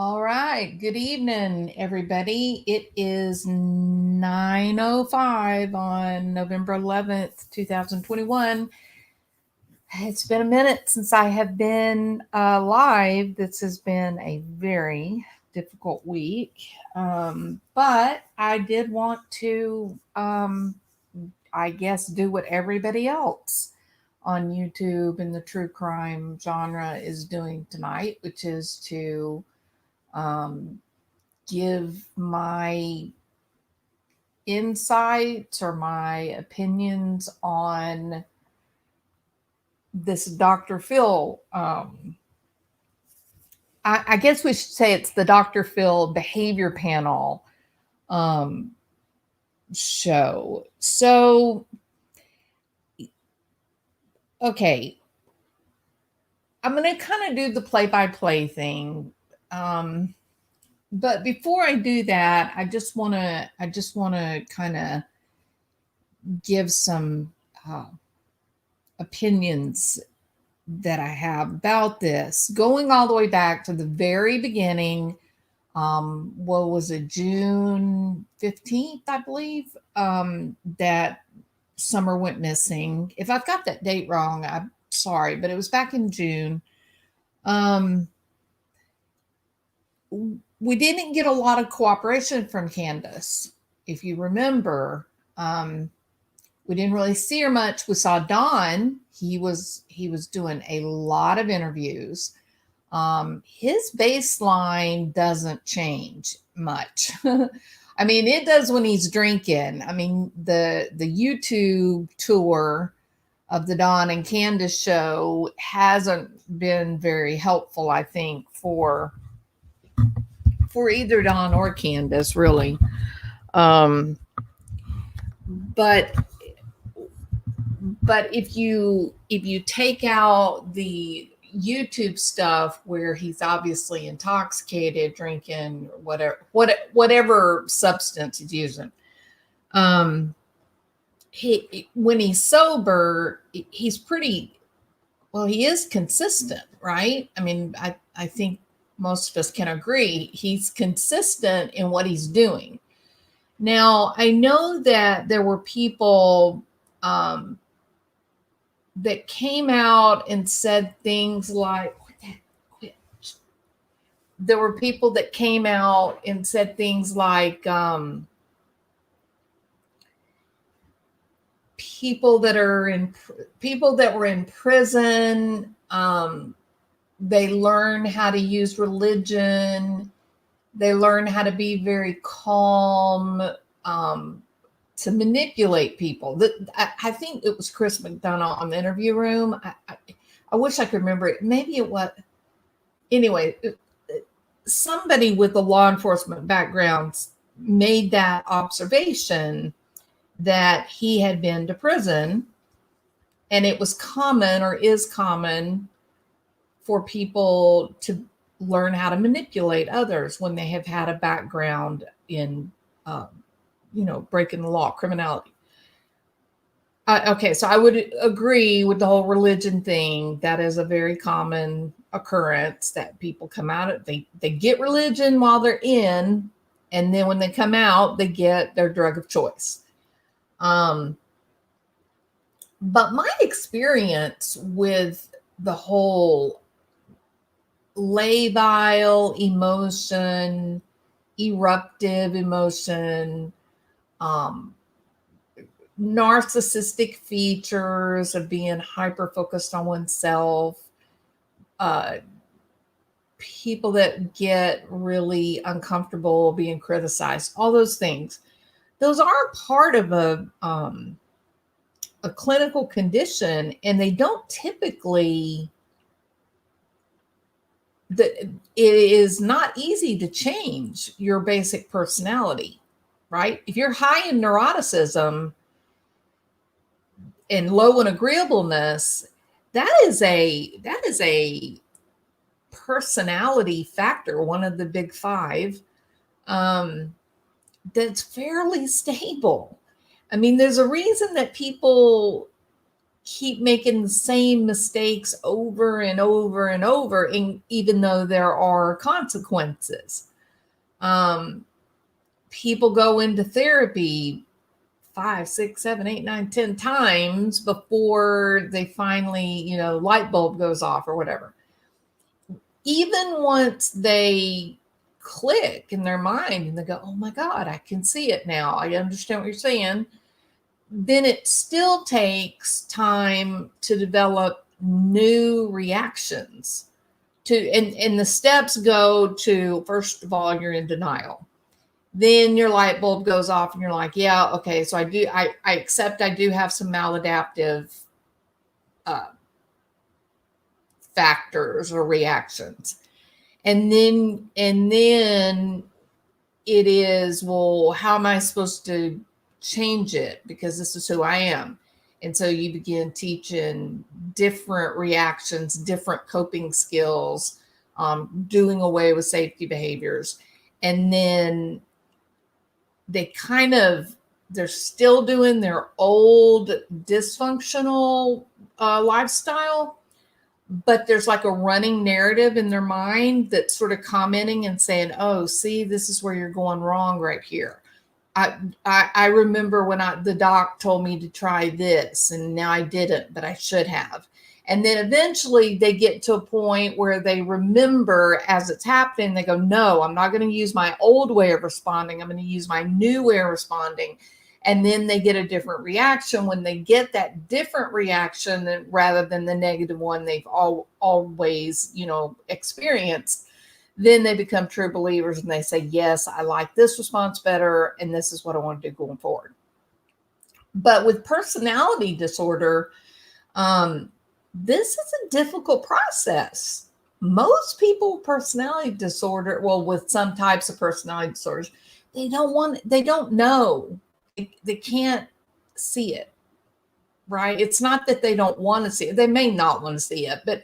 All right. Good evening, everybody. It is 9:05 on November 11th, 2021. It's been a minute since I have been live. This has been a very difficult week. But I did want to, I guess, do what everybody else on YouTube in the true crime genre is doing tonight, which is to um, give my insights or my opinions on this Dr. Phil. I guess we should say it's the Dr. Phil Behavior Panel um, show. So, okay, I'm going to kind of do the play by play thing. But before I do that, I just want to kind of give some uh, opinions that I have about this, going all the way back to the very beginning. What was it, June 15th, I believe, that Summer went missing. If I've got that date wrong, I'm sorry, but it was back in June. Um, we didn't get a lot of cooperation from Candus. If you remember, we didn't really see her much. We saw Don. He was doing a lot of interviews. His baseline doesn't change much. I mean, it does when he's drinking. I mean, the YouTube tour of the Don and Candace show hasn't been very helpful, I think, for either Don or Candace, really. Um, but but if you take out the YouTube stuff where he's obviously intoxicated, drinking, whatever substance he's using, um, he when he's sober, he's pretty well. He is consistent, right? I mean, I think most of us can agree he's consistent in what he's doing. Now, I know that there were people um, that came out and said things like, there were people that came out and said things like, people that are in people that were in prison, they learn how to use religion, they learn how to be very calm, um, to manipulate people. I think it was Chris McDonough on the interview room. I wish I could remember it. Maybe it was. Anyway, somebody with a law enforcement background made that observation that he had been to prison, and it was common, or is common, for people to learn how to manipulate others when they have had a background in um, breaking the law, criminality. Okay, so I would agree with the whole religion thing. That is a very common occurrence, that people come out of, they get religion while they're in, and then when they come out, they get their drug of choice. Um, but my experience with the whole labile emotion, eruptive emotion, um, narcissistic features of being hyper focused on oneself, uh, people that get really uncomfortable being criticized, all those things. Those are part of a clinical condition, and they don't typically. It is not easy to change your basic personality, right? If you're high in neuroticism and low in agreeableness, that is a personality factor, one of the big five, um, that's fairly stable. I mean, there's a reason that people keep making the same mistakes over and over and over, and even though there are consequences. People go into therapy 5, 6, 7, 8, 9, 10 times before they finally, light bulb goes off or whatever. Even once they click in their mind and they go, oh my God, I can see it now, I understand what you're saying, then it still takes time to develop new reactions and the steps go to, first of all, you're in denial. Then your light bulb goes off and you're like, yeah, okay, so I accept I do have some maladaptive factors or reactions. And then it is, well, how am I supposed to change it? Because this is who I am. And so you begin teaching different reactions, different coping skills, doing away with safety behaviors. And then they're still doing their old dysfunctional lifestyle, but there's like a running narrative in their mind that's sort of commenting and saying, oh, see, this is where you're going wrong right here. I remember when the doc told me to try this and now I didn't, but I should have. And then eventually they get to a point where they remember as it's happening, they go, no, I'm not going to use my old way of responding. I'm going to use my new way of responding. And then they get a different reaction. When they get that different reaction, rather than the negative one they've always, experienced, then they become true believers and they say, yes, I like this response better, and this is what I want to do going forward. But with personality disorder, this is a difficult process. Most people with personality disorder, well, with some types of personality disorders, they don't know. They can't see it, right? It's not that they don't want to see it. They may not want to see it, but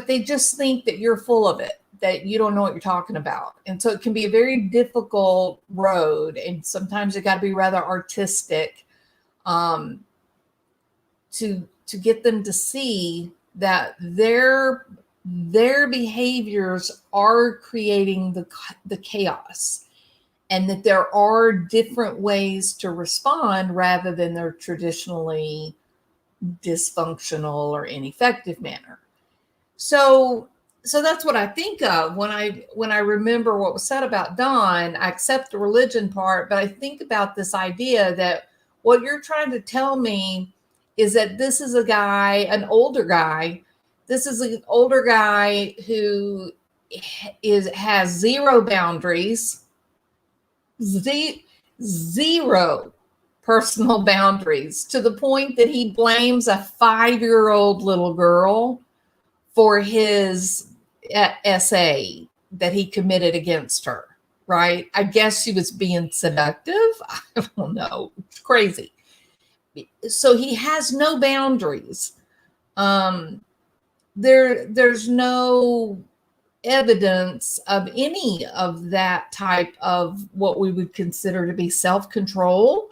they just think that you're full of it, that you don't know what you're talking about. And so it can be a very difficult road. And sometimes you got to be rather artistic to get them to see that their behaviors are creating the chaos, and that there are different ways to respond rather than their traditionally dysfunctional or ineffective manner. So that's what I think of when I remember what was said about Don. I accept the religion part, but I think about this idea that what you're trying to tell me is that this is an older guy. This is an older guy who has zero boundaries, zero personal boundaries, to the point that he blames a 5-year-old little girl for his essay that he committed against her, right? I guess she was being seductive. I don't know. It's crazy. So he has no boundaries. There's no evidence of any of that type of what we would consider to be self-control,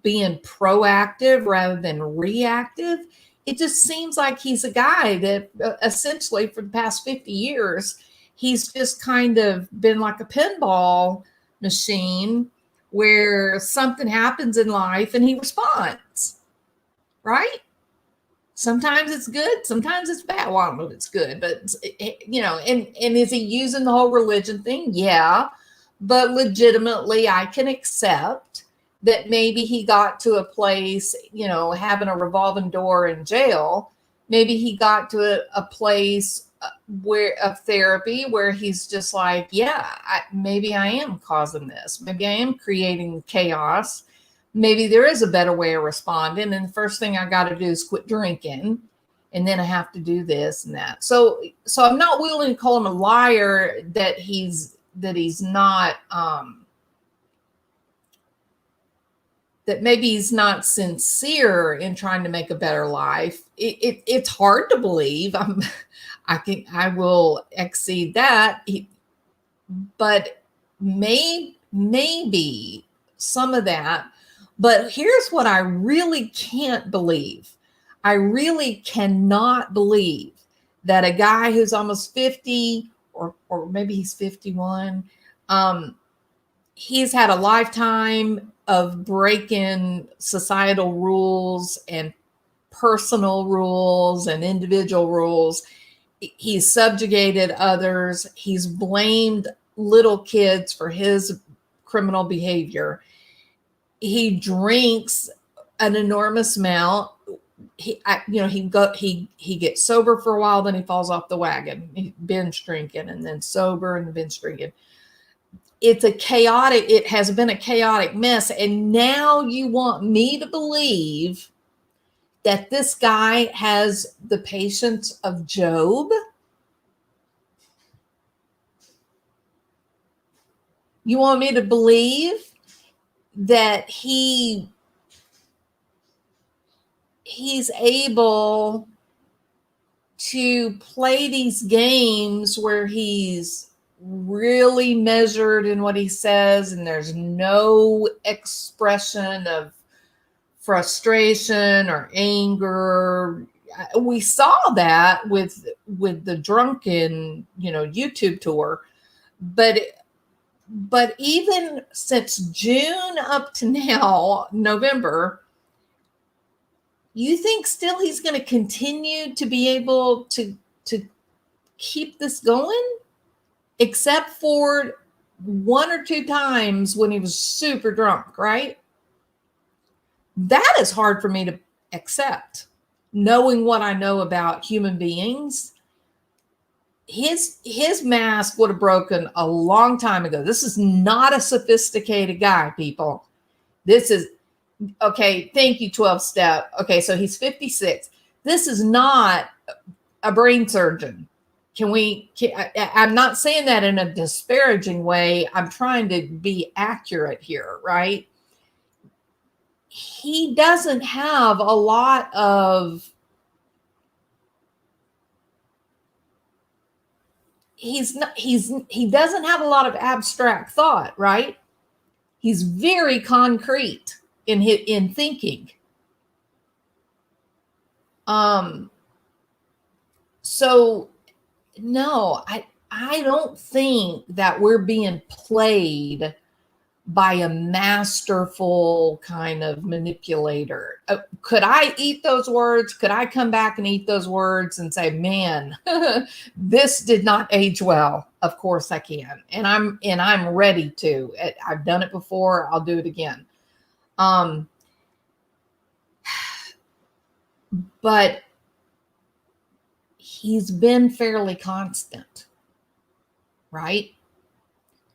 being proactive rather than reactive. It just seems like he's a guy that essentially for the past 50 years, he's just kind of been like a pinball machine where something happens in life and he responds, right? Sometimes it's good, sometimes it's bad. Well, I don't know if it's good, but and is he using the whole religion thing? Yeah, but legitimately I can accept that maybe he got to a place, having a revolving door in jail. Maybe he got to a place of therapy where he's just like, yeah, maybe I am causing this. Maybe I am creating chaos. Maybe there is a better way of responding. And the first thing I got to do is quit drinking. And then I have to do this and that. So I'm not willing to call him a liar that he's not, that maybe he's not sincere in trying to make a better life. It's hard to believe. I will exceed that. But maybe some of that But here's what I really can't believe. I really cannot believe that a guy who's almost 50, or maybe he's 51, he's had a lifetime of breaking societal rules and personal rules and individual rules. He's subjugated others. He's blamed little kids for his criminal behavior. He drinks an enormous amount. He gets sober for a while, then he falls off the wagon. He binge drinking, and then sober, and binge drinking. It has been a chaotic mess. And now you want me to believe that this guy has the patience of Job? You want me to believe that he's able to play these games where he's really measured in what he says, and there's no expression of frustration or anger? We saw that with the drunken, YouTube tour, but even since June up to now, November, you think still he's going to continue to be able to keep this going? Except for one or two times when he was super drunk, right? That is hard for me to accept, knowing what I know about human beings. His mask would have broken a long time ago. This is not a sophisticated guy, people. This is, okay, thank you, 12 step. Okay, so he's 56. This is not a brain surgeon. I'm not saying that in a disparaging way. I'm trying to be accurate here, right? He doesn't have a lot of, he doesn't have a lot of abstract thought, right? He's very concrete in thinking. So no, I don't think that we're being played by a masterful kind of manipulator. Could I eat those words? Could I come back and eat those words and say, man, this did not age well? Of course I can. And I'm ready to. I've done it before. I'll do it again. But he's been fairly constant, right?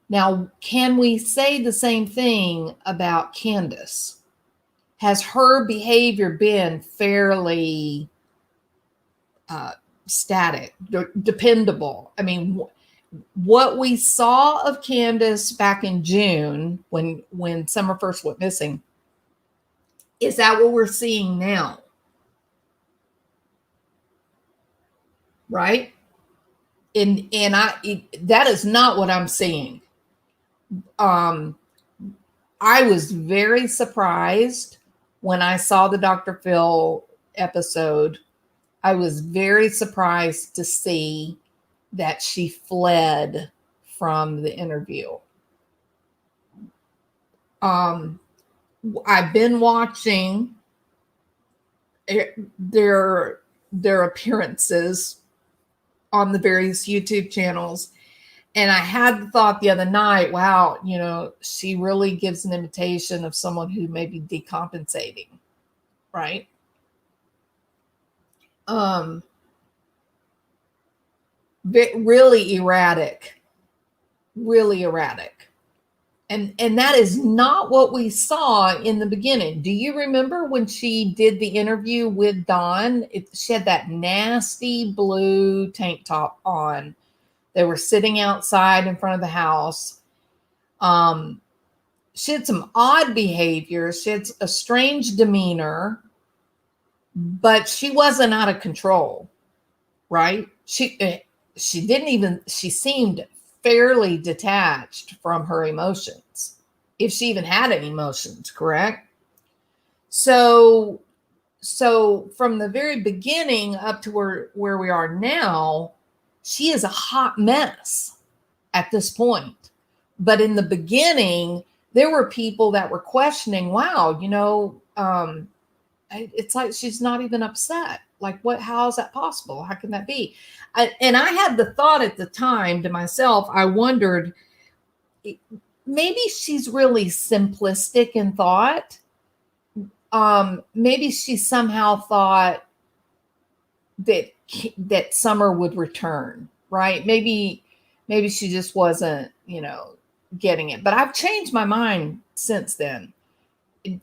Now, can we say the same thing about Candus? Has her behavior been fairly static, dependable? I mean, what we saw of Candus back in June when Summer first went missing, is that what we're seeing now? Right? And that is not what I'm seeing. I was very surprised when I saw the Dr. Phil episode. I was very surprised to see that she fled from the interview. I've been watching their appearances on the various YouTube channels. And I had the thought the other night, wow, she really gives an imitation of someone who may be decompensating, right? Really erratic. And that is not what we saw in the beginning. Do you remember when she did the interview with Dawn? She had that nasty blue tank top on. They were sitting outside in front of the house. She had some odd behavior. She had a strange demeanor, but she wasn't out of control, right? She seemed fairly detached from her emotions, if she even had any emotions, correct? So from the very beginning up to where we are now, she is a hot mess at this point. But in the beginning, there were people that were questioning, wow, it's like she's not even upset. Like, how is that possible? How can that be? And I had the thought at the time to myself, I wondered, maybe she's really simplistic in thought. Maybe she somehow thought that Summer would return, right? Maybe she just wasn't, getting it. But I've changed my mind since then.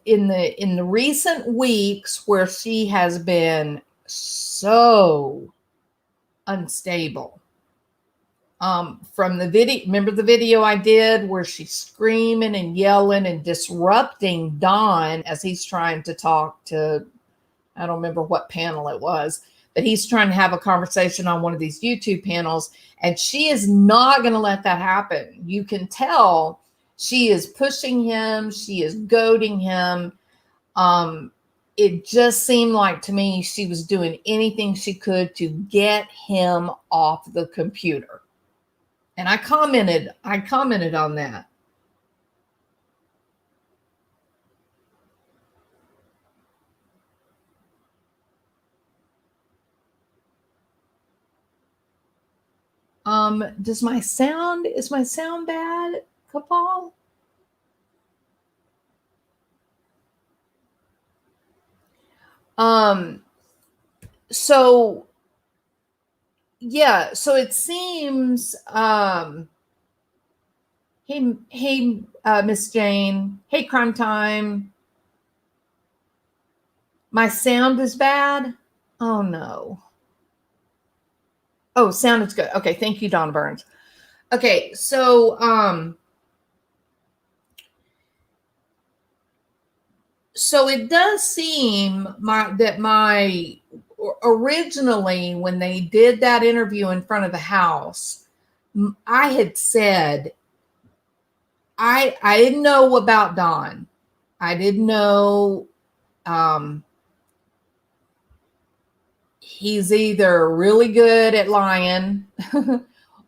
In the recent weeks where she has been so unstable, from the video, remember the video I did where she's screaming and yelling and disrupting Don as he's trying to talk to, I don't remember what panel it was, but he's trying to have a conversation on one of these YouTube panels, and she is not going to let that happen. You can tell she is pushing him. She is goading him. It just seemed like to me she was doing anything she could to get him off the computer. And I commented on that. Is my sound bad, Kapal? So yeah, so it seems, hey, Miss Jane, hey, Crime Time. My sound is bad. Oh no. Oh, sound is good. Okay, thank you, Don Burns. Okay, so it does seem that originally when they did that interview in front of the House, I had said I didn't know about Don. I didn't know. He's either really good at lying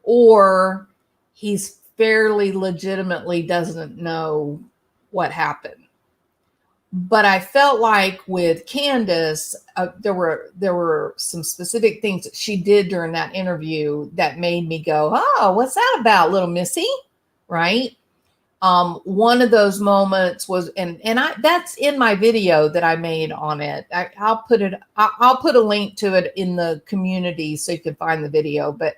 or he's fairly legitimately doesn't know what happened. But I felt like with Candus, there were some specific things that she did during that interview that made me go, oh, what's that about, little Missy? Right? One of those moments was, and that's in my video that I made on it. I'll put a link to it in the community so you can find the video. But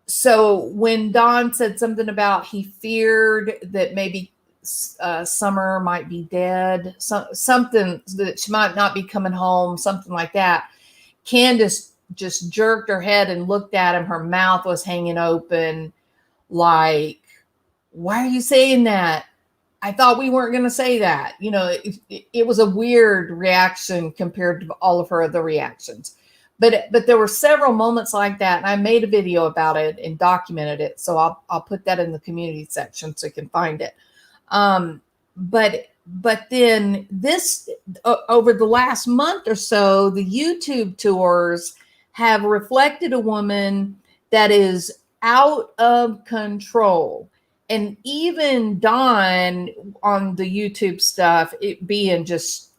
so when Don said something about he feared that maybe Summer might be dead, something that she might not be coming home, something like that, Candus just jerked her head and looked at him. Her mouth was hanging open. Like, why are you saying that? I thought we weren't going to say that. It was a weird reaction compared to all of her other reactions. But there were several moments like that, and I made a video about it and documented it. So I'll put that in the community section so you can find it. But then this, over the last month or so, the YouTube tours have reflected a woman that is out of control. And even Don on the YouTube stuff, it being just,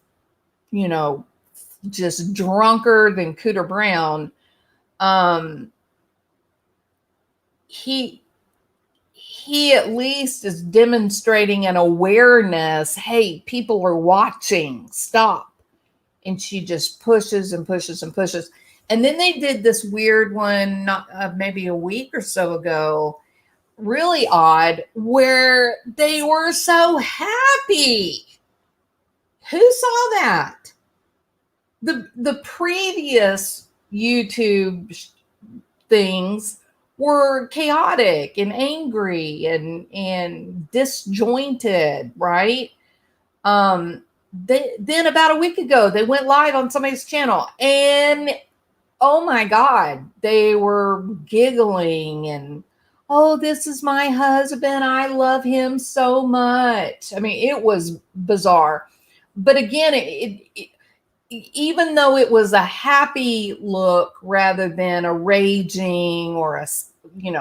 just drunker than Cooter Brown. He at least is demonstrating an awareness. Hey, people are watching, stop. And she just pushes and pushes and pushes. And then they did this weird one, maybe a week or so ago, really odd, where they were so happy. Who saw that? The previous YouTube things were chaotic and angry and disjointed, right? Then about a week ago, they went live on somebody's channel, and oh my God, they were giggling and oh, this is my husband. I love him so much. I mean, it was bizarre. But again, even though it was a happy look rather than a raging or a,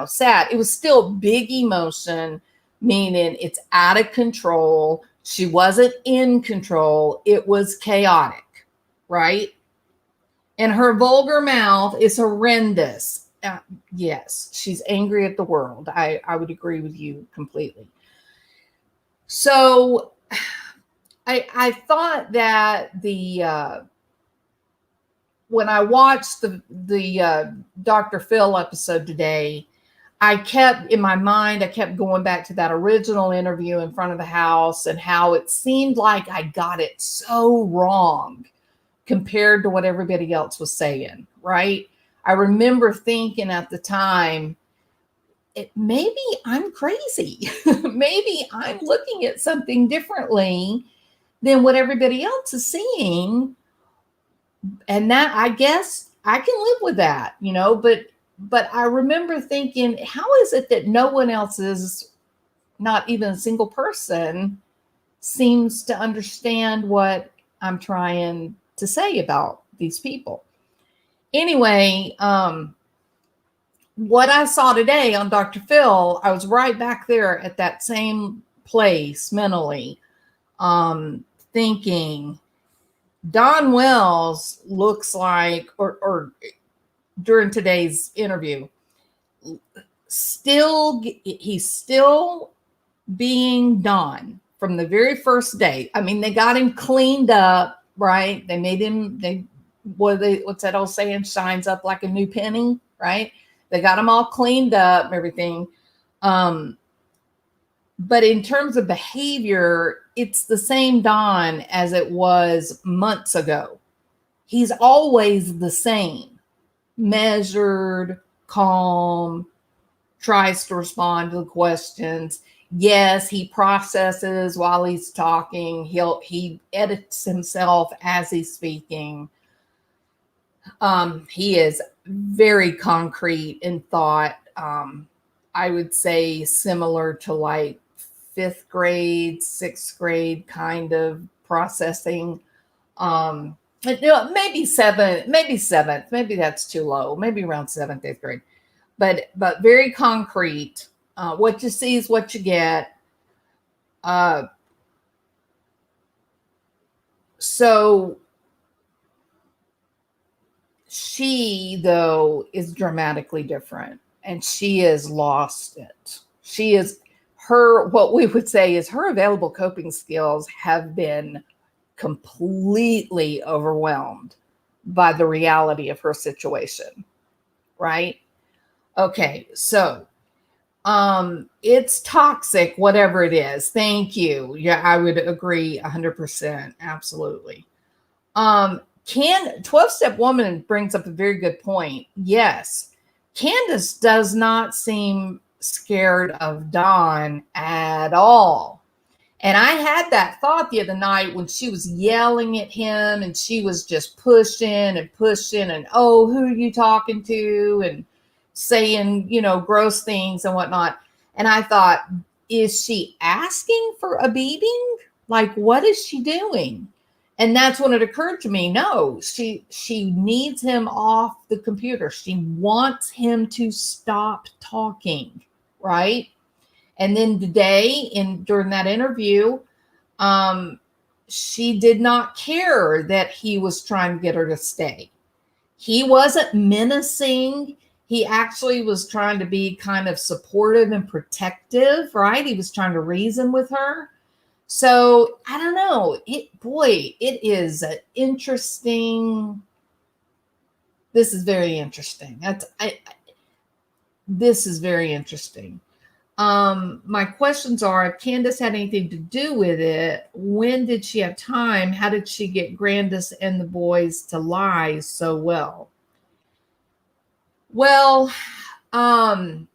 sad, it was still big emotion, meaning it's out of control. She wasn't in control. It was chaotic, right? And her vulgar mouth is horrendous. Yes, she's angry at the world. I would agree with you completely. So I thought that when I watched the Dr. Phil episode today, I kept in my mind, I kept going back to that original interview in front of the house and how it seemed like I got it so wrong compared to what everybody else was saying, right? I remember thinking at the time, maybe I'm crazy. Maybe I'm looking at something differently than what everybody else is seeing. And that, I guess I can live with that, but I remember thinking, how is it that no one else is, not even a single person, seems to understand what I'm trying to say about these people? Anyway, what I saw today on Dr. Phil, I was right back there at that same place mentally, thinking Don Wells looks like, or during today's interview, he's still being Don from the very first day. I mean, they got him cleaned up, right? They made him, what's that old saying? Shines up like a new penny, right? They got him all cleaned up, everything. But in terms of behavior, it's the same Don as it was months ago. He's always the same, measured, calm, tries to respond to the questions. Yes, he processes while he's talking. He edits himself as he's speaking. He is very concrete in thought. I would say similar to like 5th grade, 6th grade kind of processing. Maybe seventh, maybe that's too low, maybe around 7th, 8th grade, but very concrete. What you see is what you get. So she, though, is dramatically different, and she has lost it. She is what we would say is her available coping skills have been completely overwhelmed by the reality of her situation, right? Okay, so it's toxic, whatever it is. Thank you. Yeah, I would agree 100%. Absolutely. 12-step woman brings up a very good point. Yes, Candus does not seem scared of Don at all. And I had that thought the other night when she was yelling at him and she was just pushing and pushing and, oh, who are you talking to? And saying, gross things and whatnot. And I thought, is she asking for a beating? Like, what is she doing? And that's when it occurred to me, no, she needs him off the computer. She wants him to stop talking, right? And then today, during that interview, she did not care that he was trying to get her to stay. He wasn't menacing. He actually was trying to be kind of supportive and protective, right? He was trying to reason with her. So I don't know. It is an interesting. This is very interesting. This is very interesting. My questions are, if Candus had anything to do with it, when did she have time? How did she get Grandis and the boys to lie so well? Well, I'm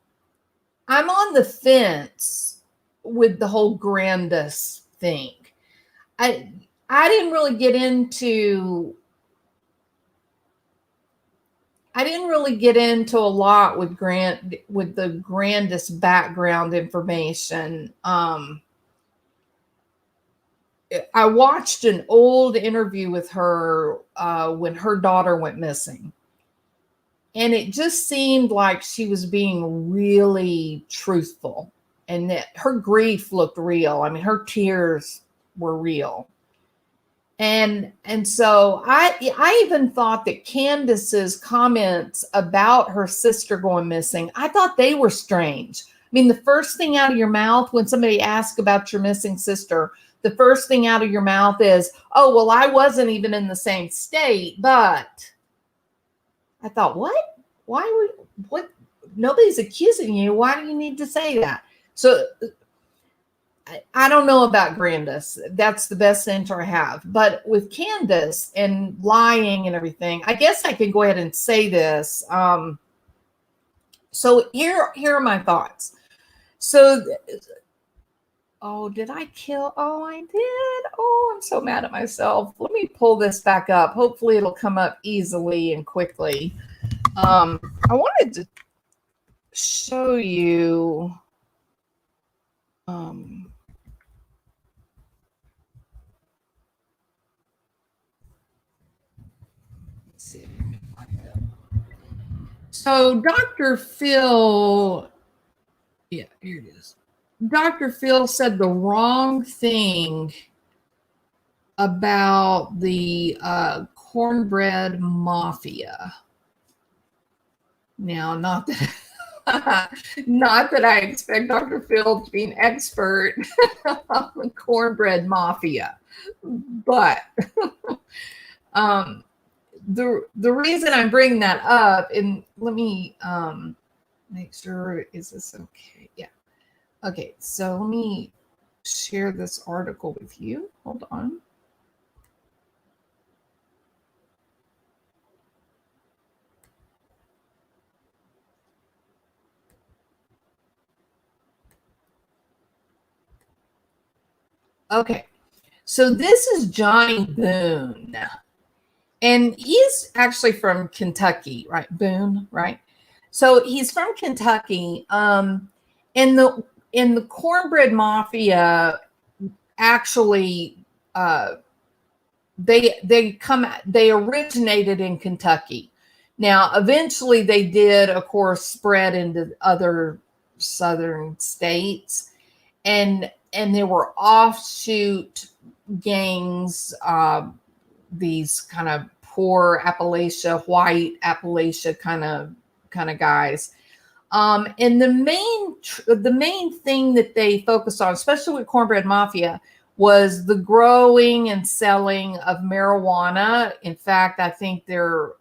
on the fence with the whole Grandis thing. I didn't really get into I didn't really get into a lot with the Grandis background information. I watched an old interview with her when her daughter went missing. And it just seemed like she was being really truthful and that her grief looked real. I mean, her tears were real. And so I even thought that Candus's comments about her sister going missing, I thought they were strange. I mean, the first thing out of your mouth when somebody asks about your missing sister, the first thing out of your mouth is, "Oh, well, I wasn't even in the same state, but." I thought, what? Why would what? Nobody's accusing you. Why do you need to say that? So I don't know about Grandis. That's the best answer I have. But with Candus and lying and everything, I guess I can go ahead and say this. So here are my thoughts. So, oh, did I kill? Oh, I did. Oh, I'm so mad at myself. Let me pull this back up. Hopefully it'll come up easily and quickly. I wanted to show you. Let's see. So Dr. Phil, yeah, here it is. Dr. Phil said the wrong thing about the cornbread mafia. Now, not that not that I expect Dr. Phil to be an expert on the cornbread mafia, but the reason I'm bringing that up, and let me make sure, is this okay? Yeah. Okay, so let me share this article with you. Hold on. Okay, so this is Johnny Boone, and he's actually from Kentucky, right? Boone, right? So he's from Kentucky. And the cornbread mafia actually they originated in Kentucky. Now, eventually, they did, of course, spread into other southern states, and there were offshoot gangs, these kind of poor white Appalachia kind of guys. And the main thing that they focused on, especially with Cornbread Mafia, was the growing and selling of marijuana. In fact, I think their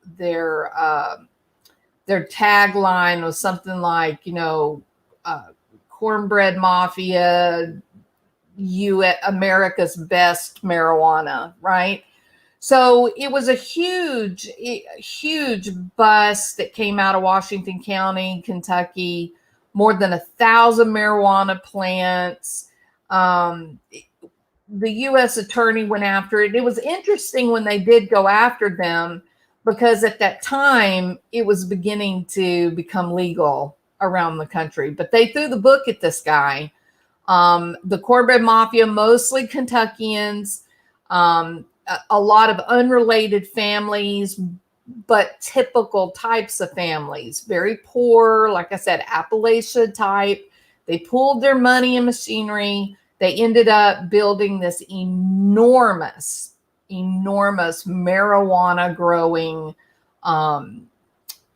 tagline was something like, Cornbread Mafia, America's best marijuana, right? So it was a huge bust that came out of Washington County, Kentucky, more than 1,000 marijuana plants. The U.S. attorney went after it. It was interesting when they did go after them, because at that time it was beginning to become legal around the country. But they threw the book at this guy. The Cornbread Mafia, mostly Kentuckians, a lot of unrelated families, but typical types of families, very poor, like I said, Appalachia type. They pooled their money and machinery. They ended up building this enormous marijuana growing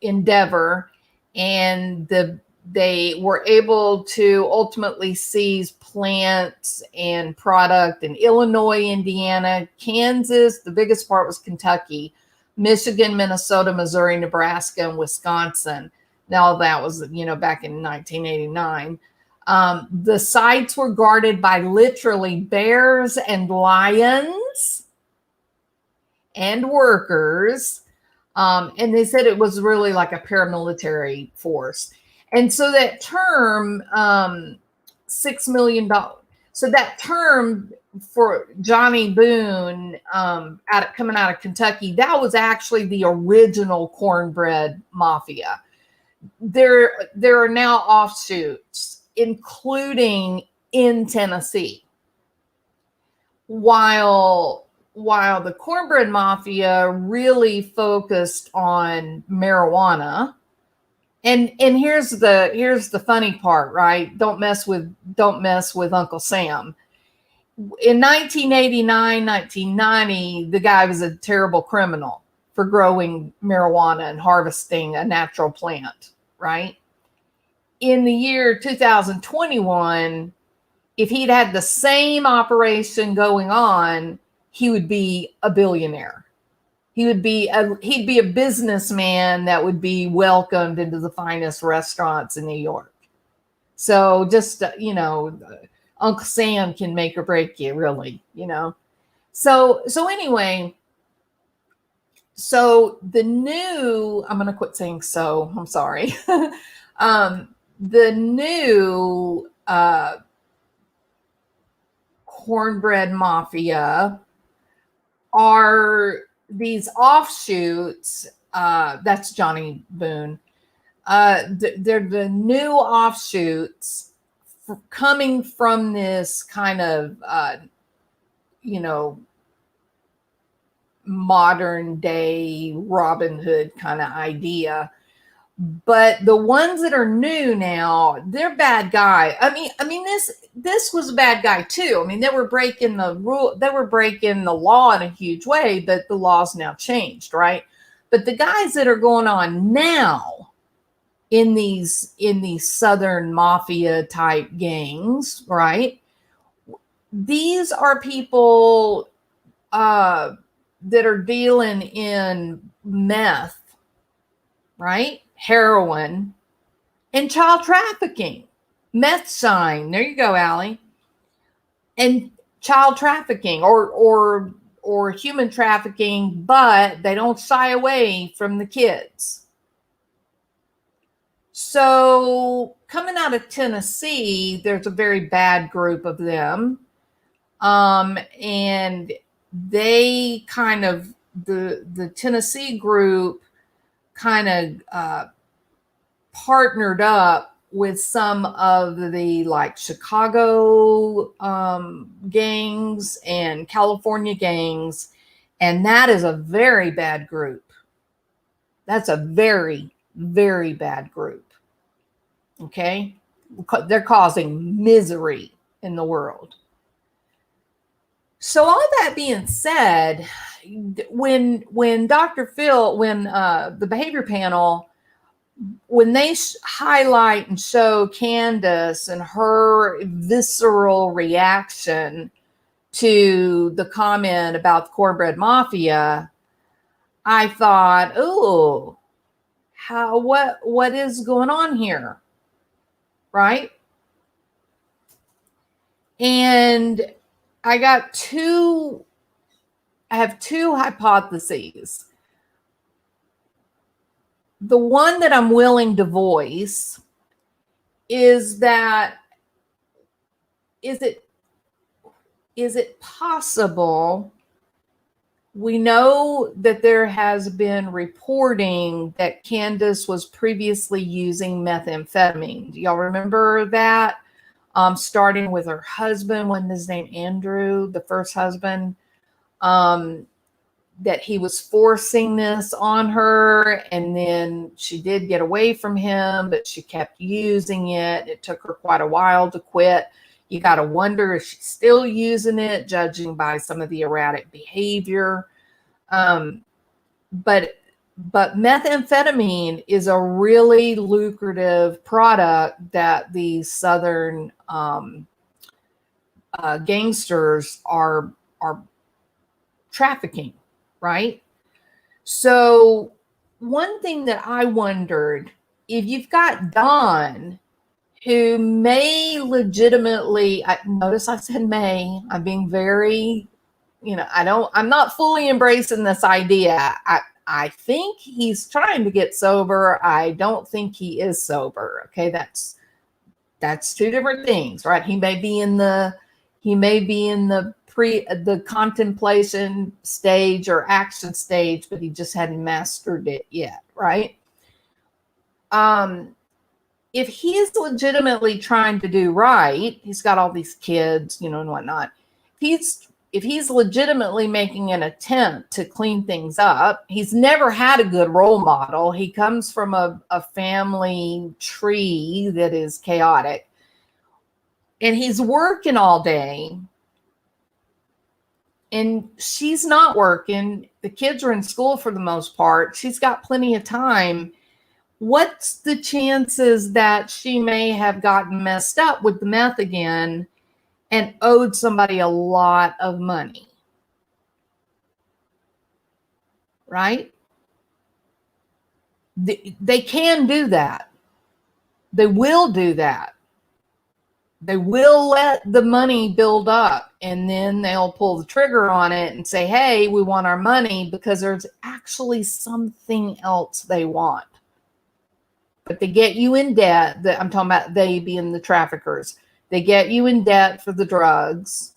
endeavor, and they were able to ultimately seize plants and product in Illinois, Indiana, Kansas. The biggest part was Kentucky, Michigan, Minnesota, Missouri, Nebraska, and Wisconsin. Now that was, back in 1989. The sites were guarded by literally bears and lions and workers. And they said it was really like a paramilitary force. And so that term, $6 million. So that term for Johnny Boone, coming out of Kentucky, that was actually the original cornbread mafia. There are now offshoots, including in Tennessee. While the cornbread mafia really focused on marijuana, and here's the funny part, right? Don't mess with Uncle Sam. In 1989, 1990, the guy was a terrible criminal for growing marijuana and harvesting a natural plant, right? In the year 2021, if he'd had the same operation going on, he would be a billionaire. He'd be a businessman that would be welcomed into the finest restaurants in New York. So just, Uncle Sam can make or break you, really, So anyway, so the new, I'm going to quit saying so, I'm sorry. The new cornbread mafia are these offshoots. That's Johnny Boone. They're the new offshoots coming from this kind of, modern day Robin Hood kind of idea. But the ones that are new now, they're bad guy. I mean, this was a bad guy too. I mean, they were breaking the rule. They were breaking the law in a huge way, but the law's now changed, right? But the guys that are going on now in these Southern mafia type gangs, right? These are people that are dealing in meth, right? Heroin, and child trafficking. Meth sign. There you go, Allie. And child trafficking or human trafficking, but they don't shy away from the kids. So coming out of Tennessee, there's a very bad group of them. And they kind of, the Tennessee group kind of partnered up with some of the like Chicago gangs and California gangs. And that is a very bad group. That's a very, very bad group. Okay. They're causing misery in the world. So all that being said, when Dr. Phil, the behavior panel, when they highlight and show Candus and her visceral reaction to the comment about the cornbread mafia, I thought, oh, what is going on here? Right? And I have two hypotheses. The one that I'm willing to voice is that, is it possible? We know that there has been reporting that Candus was previously using methamphetamine. Do y'all remember that? Starting with her husband, wasn't his name Andrew, the first husband, that he was forcing this on her, and then she did get away from him, but she kept using it. It took her quite a while to quit. You got to wonder if she's still using it, judging by some of the erratic behavior. But methamphetamine is a really lucrative product that these Southern gangsters are trafficking, right? So one thing that I wondered, if you've got Don, who may legitimately, notice I said may, I'm being very, I'm not fully embracing this idea. I think he's trying to get sober. I don't think he is sober. Okay. That's two different things, right? He may be in the He may be in the contemplation stage or action stage, but he just hadn't mastered it yet, right? If he's legitimately trying to do right, he's got all these kids, you know, and whatnot. If he's legitimately making an attempt to clean things up, he's never had a good role model. He comes from a family tree that is chaotic, and he's working all day, and she's not working. The kids are in school for the most part. She's got plenty of time. What's the chances that she may have gotten messed up with the meth again and owed somebody a lot of money? Right? They can do that. They will do that. They will let the money build up, and then they'll pull the trigger on it and say, hey, we want our money, because there's actually something else they want. But they get you in debt. I'm talking about they being the traffickers. They get you in debt for the drugs,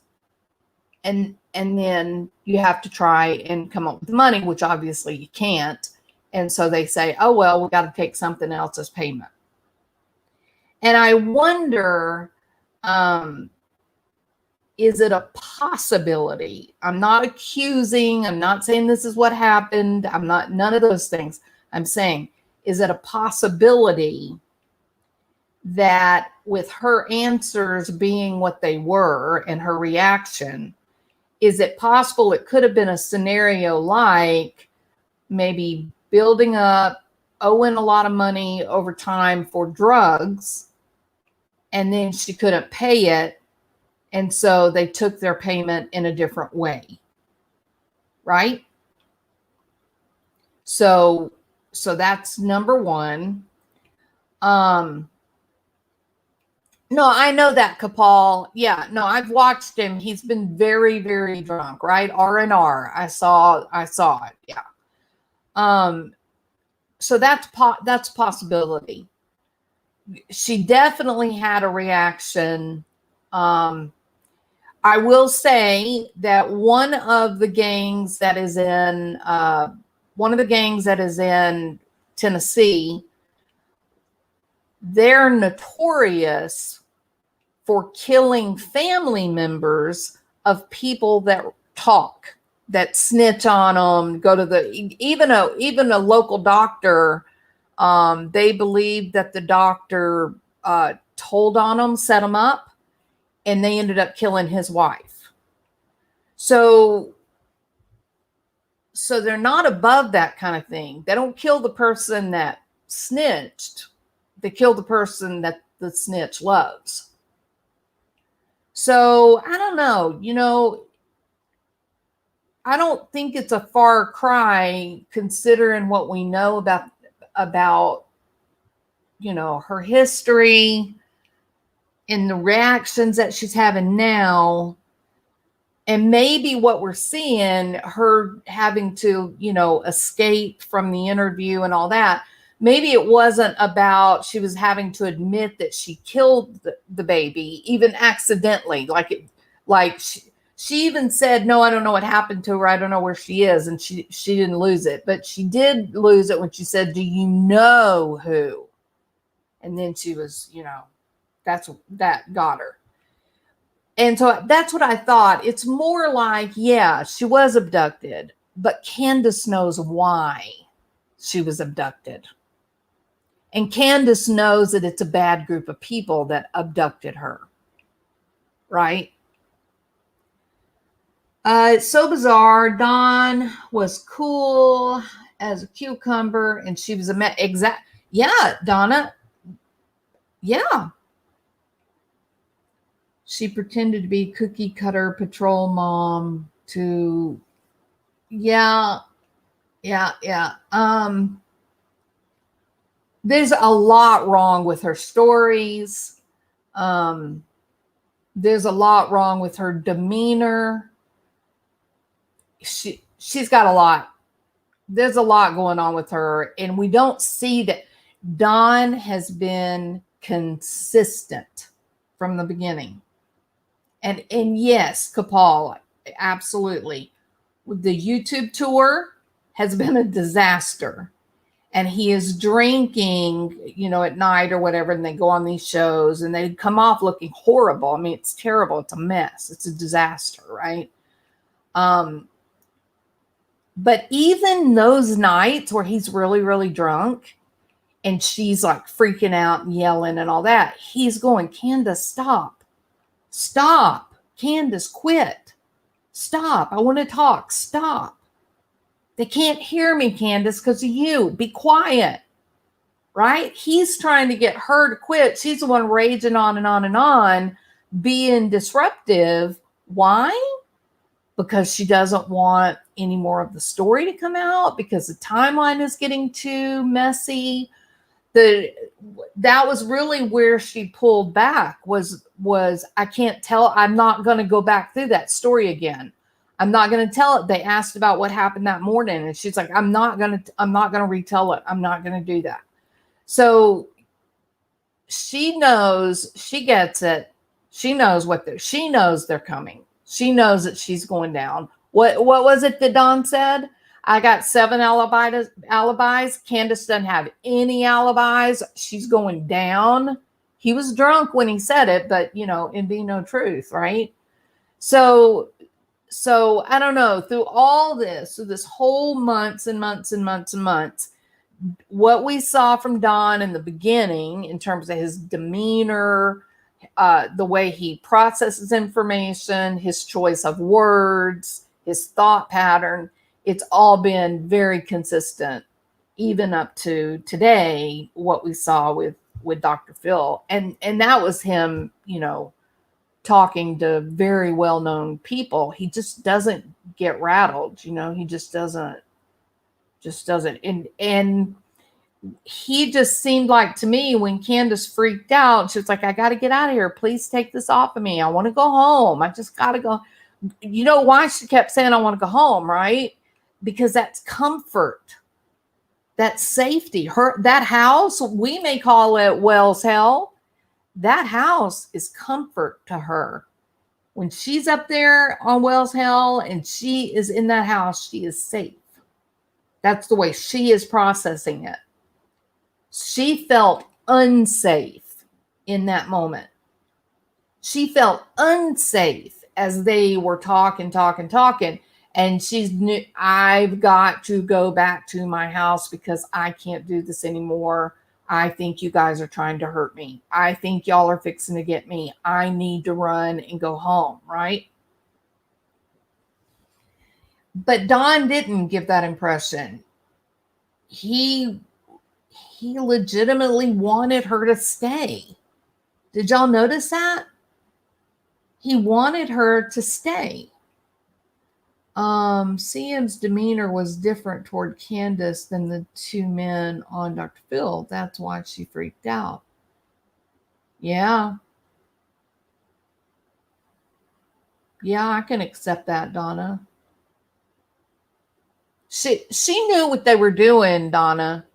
and then you have to try and come up with the money, which obviously you can't. And so they say, oh, well, we got to take something else as payment. And I wonder, is it a possibility? I'm not accusing. I'm not saying this is what happened. I'm not, none of those things. I'm saying, is it a possibility that with her answers being what they were and her reaction, is it possible it could have been a scenario like maybe building up, owing a lot of money over time for drugs, and then she couldn't pay it, and so they took their payment in a different way, right? So that's number one. No, I know that, Kapal. Yeah, no, I've watched him. He's been very, very drunk, right? R&R. I saw it. Yeah. So that's possibility. She definitely had a reaction. I will say that one of the gangs that is in Tennessee, they're notorious for killing family members of people that talk, that snitch on them, go to even a local doctor. They believe that the doctor told on them, set them up, and they ended up killing his wife. So they're not above that kind of thing. They don't kill the person that snitched. They kill the person that the snitch loves. So I don't know, I don't think it's a far cry considering what we know about her history and the reactions that she's having now. And maybe what we're seeing, her having to, escape from the interview and all that, maybe it wasn't about she was having to admit that she killed the baby, even accidentally. She even said, no, I don't know what happened to her. I don't know where she is. And she didn't lose it. But she did lose it when she said, do you know who? And then she was, that got her. And so that's what I thought. It's more like, yeah, she was abducted, but Candus knows why she was abducted. And Candus knows that it's a bad group of people that abducted her, right? It's so bizarre. Dawn was cool as a cucumber, and she was yeah, Donna. Yeah. She pretended to be cookie cutter patrol mom to, yeah. There's a lot wrong with her stories. There's a lot wrong with her demeanor. She's got a lot. There's a lot going on with her, and we don't see that. Dawn has been consistent from the beginning. And yes, Kapal, absolutely. The YouTube tour has been a disaster. And he is drinking, at night or whatever, and they go on these shows and they come off looking horrible. I mean, it's terrible. It's a mess. It's a disaster, right? But even those nights where he's really, really drunk and she's like freaking out and yelling and all that, he's going, Candus, stop. Stop. Candus, quit. Stop. I want to talk. Stop. They can't hear me, Candus, because of you. Be quiet. Right? He's trying to get her to quit. She's the one raging on and on and on, being disruptive. Why? Because she doesn't want any more of the story to come out, because the timeline is getting too messy. That was really where she pulled back, was I can't tell. I'm not going to go back through that story again. I'm not going to tell it. They asked about what happened that morning, and she's like, I'm not going to retell it. I'm not going to do that. So she knows, she gets it. She knows she knows they're coming. She knows that she's going down. What was it that Don said? I got 7 alibis. Candus doesn't have any alibis. She's going down. He was drunk when he said it, but in be no truth, right? So I don't know, through all this, through this whole months and months and months and months, what we saw from Don in the beginning in terms of his demeanor, the way he processes information, his choice of words, his thought pattern, it's all been very consistent, even up to today, what we saw with Dr. Phil. And that was him, talking to very well-known people. He just doesn't get rattled, he just doesn't. And he just seemed like, to me, when Candus freaked out, she was like, I got to get out of here. Please take this off of me. I want to go home. I just got to go. You know why she kept saying, I want to go home, right? Because that's comfort. That's safety. That house, we may call it Wells Hell. That house is comfort to her. When she's up there on Wells Hell and she is in that house, she is safe. That's the way she is processing it. She felt unsafe in that moment. She felt unsafe as they were talking. And she's new. I've got to go back to my house because I can't do this anymore. I think you guys are trying to hurt me. I think y'all are fixing to get me. I need to run and go home, right? But Don didn't give that impression. He legitimately wanted her to stay. Did y'all notice that? He wanted her to stay. CM's demeanor was different toward Candus than the 2 men on Dr. Phil. That's why she freaked out. Yeah. Yeah, I can accept that, Donna. She knew what they were doing, Donna.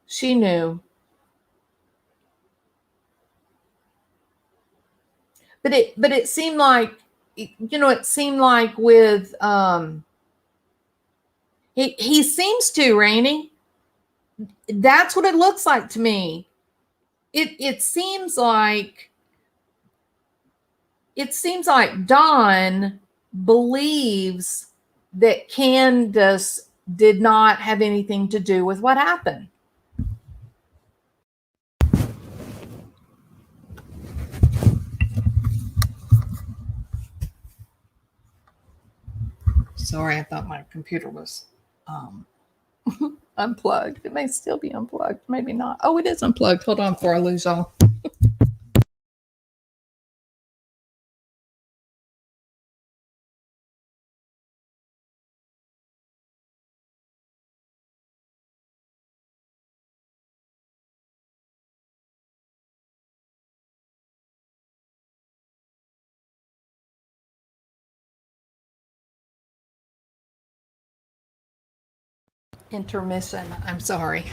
She knew. But it seemed like, it seemed like with he seems to, Rainey. That's what it looks like to me. It seems like Don believes that Candus did not have anything to do with what happened. Sorry, I thought my computer was unplugged. It may still be unplugged. Maybe not. Oh, it is unplugged. Hold on before I lose y'all. Intermission. I'm sorry.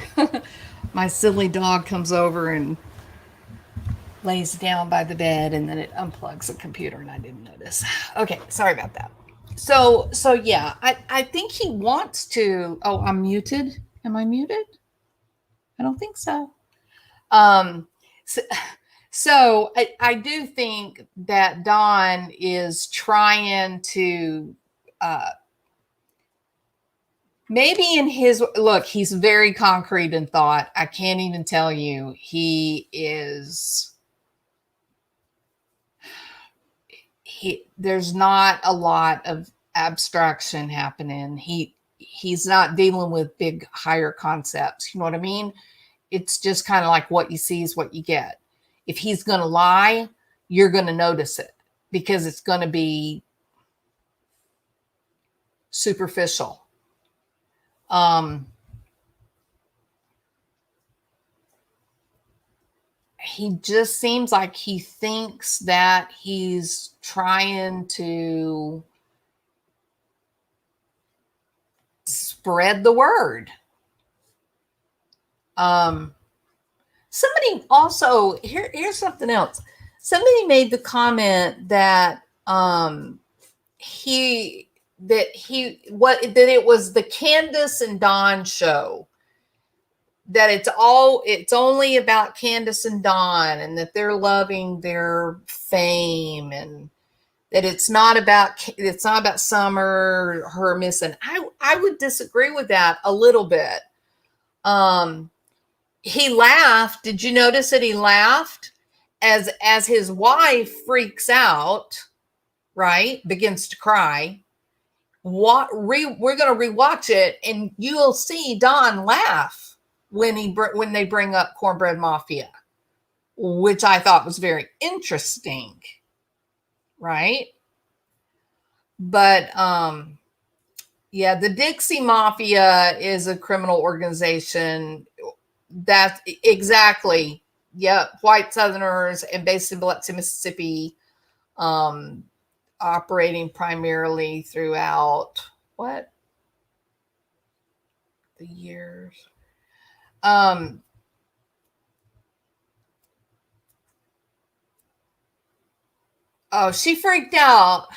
My silly dog comes over and lays down by the bed and then it unplugs the computer and I didn't notice. Okay, sorry about that. So yeah, I think he wants to. Oh, I'm muted. Am I muted? I don't think so. Um, so, so I do think that Don is trying to maybe in his look, he's very concrete in thought. I can't even tell you. There's not a lot of abstraction happening. He's not dealing with big higher concepts. You know what I mean? It's just kind of like what you see is what you get. If he's going to lie, you're going to notice it because it's going to be superficial. He just seems like he thinks that he's trying to spread the word. Somebody also here's something else. Somebody made the comment that it was the Candus and Don show, that it's only about Candus and Don and that they're loving their fame and that it's not about Summer, her missing. I would disagree with that a little bit. He laughed. Did you notice that he laughed as his wife freaks out, right? Begins to cry. We're going to rewatch it and you'll see Don laugh when they bring up Cornbread Mafia, which I thought was very interesting, right? But yeah, the Dixie Mafia is a criminal organization. That's exactly, yeah, white Southerners and based in Biloxi, Mississippi, operating primarily throughout the years. Oh, she freaked out.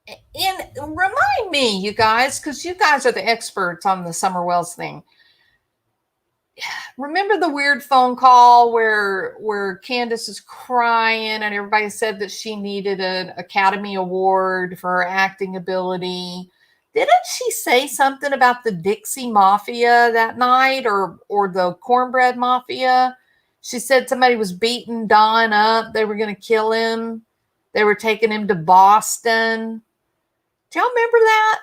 And remind me, you guys, because you guys are the experts on the Summer Wells thing. Remember the weird phone call where Candus is crying and everybody said that she needed an Academy Award for her acting ability? Didn't she say something about the Dixie Mafia that night or the Cornbread Mafia? She said somebody was beating Don up. They were going to kill him. They were taking him to Boston. Do y'all remember that?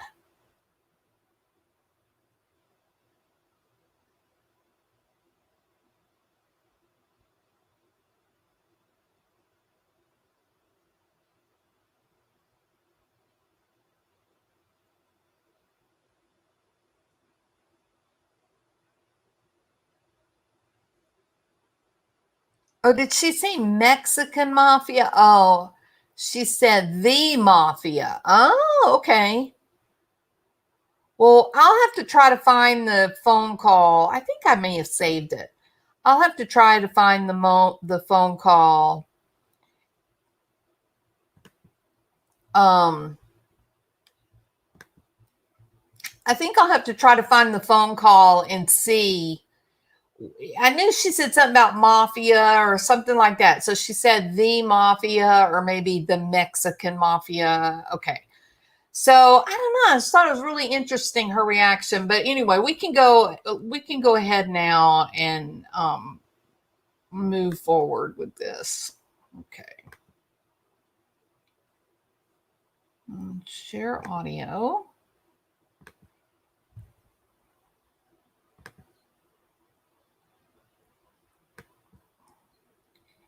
Oh, did she say Mexican mafia? Oh, she said the mafia. Oh, okay. Well, I'll have to try to find the phone call. I think I may have saved it. I'll have to try to find the phone call. I think I'll have to try to find the phone call and see. I knew she said something about mafia or something like that. So she said the mafia or maybe the Mexican mafia. Okay. So I don't know. I just thought it was really interesting, her reaction. But anyway, we can go ahead now and move forward with this. Okay. Share audio.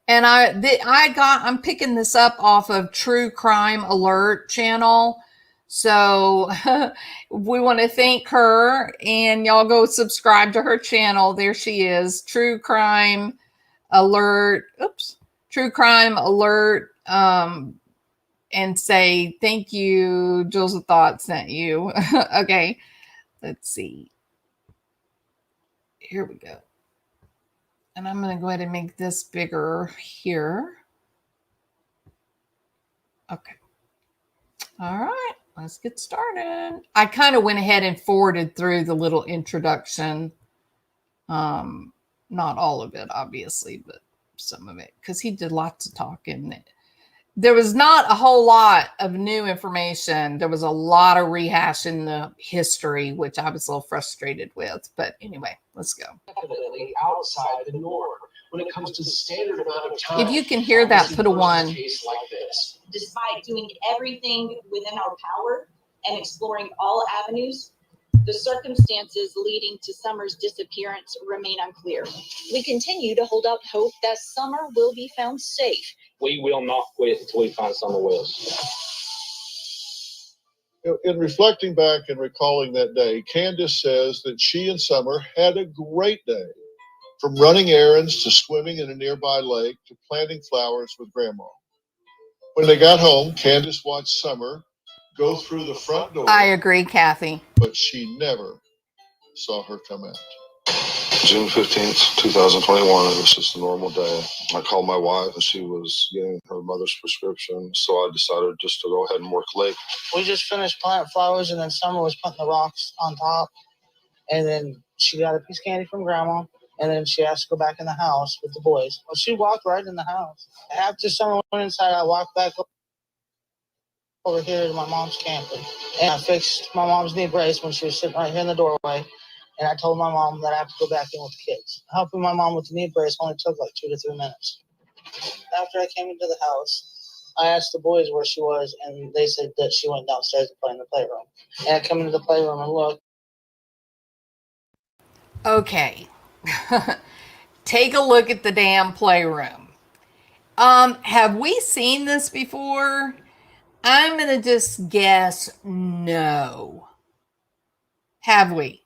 And I'm picking this up off of True Crime Alert channel. So we want to thank her and y'all go subscribe to her channel. There she is. True Crime Alert. Oops. True Crime Alert. And say, thank you. Jules of Thought sent you. Okay. Let's see. Here we go. And I'm going to go ahead and make this bigger here. Okay. All right, let's get started. I kind of went ahead and forwarded through the little introduction. Not all of it, obviously, but some of it, because he did lots of talking. There was not a whole lot of new information. There was a lot of rehashing the history, which I was a little frustrated with. But anyway, let's go. Definitely outside the norm when it comes to the standard amount of time. If you can hear that, put a 1. Case like this. Despite doing everything within our power and exploring all avenues, the circumstances leading to Summer's disappearance remain unclear. We continue to hold out hope that Summer will be found safe. We will not quit until we find Summer Wills. In reflecting back and recalling that day, Candus says that she and Summer had a great day, from running errands to swimming in a nearby lake to planting flowers with Grandma. When they got home, Candus watched Summer go through the front door. I agree, Kathy. But she never saw her come out. June 15th, 2021. It was just a normal day. I called my wife and she was getting her mother's prescription, so I decided just to go ahead and work late. We just finished planting flowers and then Summer was putting the rocks on top, and then she got a piece of candy from Grandma, and then she asked to go back in the house with the boys. Well, she walked right in the house. After Summer went inside, I walked back over here to my mom's camper, and I fixed my mom's knee brace when she was sitting right here in the doorway. And I told my mom that I have to go back in with the kids. Helping my mom with the knee brace only took like 2 to 3 minutes. After I came into the house, I asked the boys where she was, and they said that she went downstairs to play in the playroom. And I come into the playroom and look. Okay. Take a look at the damn playroom. Have we seen this before? I'm going to just guess no. Have we?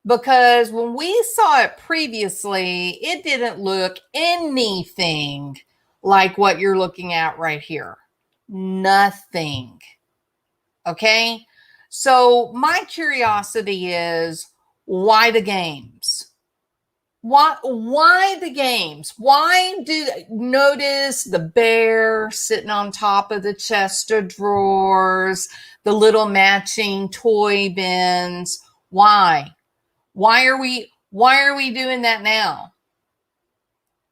Because when we saw it previously, it didn't look anything like what you're looking at right here. Nothing. Okay? So my curiosity is, why the games? Why the games? Why do notice the bear sitting on top of the chest of drawers, the little matching toy bins? Why? Why are we doing that now?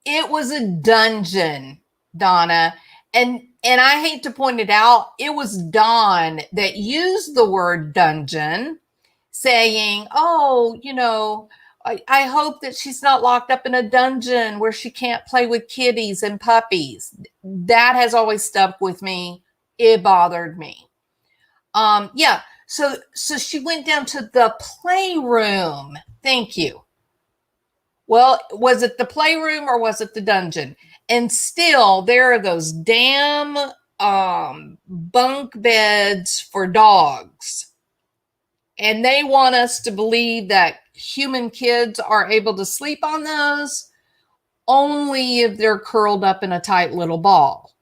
It was a dungeon, Donna. And I hate to point it out, it was Dawn that used the word dungeon, saying, oh, you know, I hope that she's not locked up in a dungeon where she can't play with kitties and puppies. That has always stuck with me. It bothered me. Yeah. So she went down to the playroom. Thank you. Well, was it the playroom or was it the dungeon? And still, there are those damn bunk beds for dogs. And they want us to believe that human kids are able to sleep on those only if they're curled up in a tight little ball.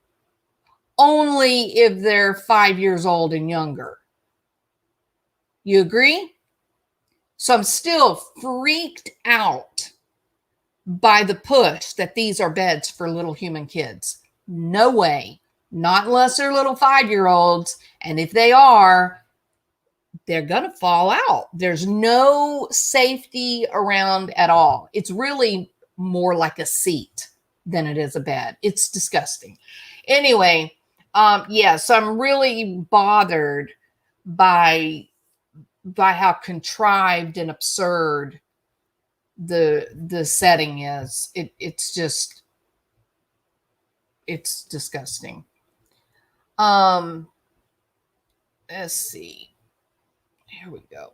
Only if they're 5 years old and younger. You agree? So I'm still freaked out by the push that these are beds for little human kids. No way. Not unless they're little 5-year-olds. And if they are, they're going to fall out. There's no safety around at all. It's really more like a seat than it is a bed. It's disgusting. Anyway, so I'm really bothered by how contrived and absurd the setting is. It's disgusting. Let's see. Here we go.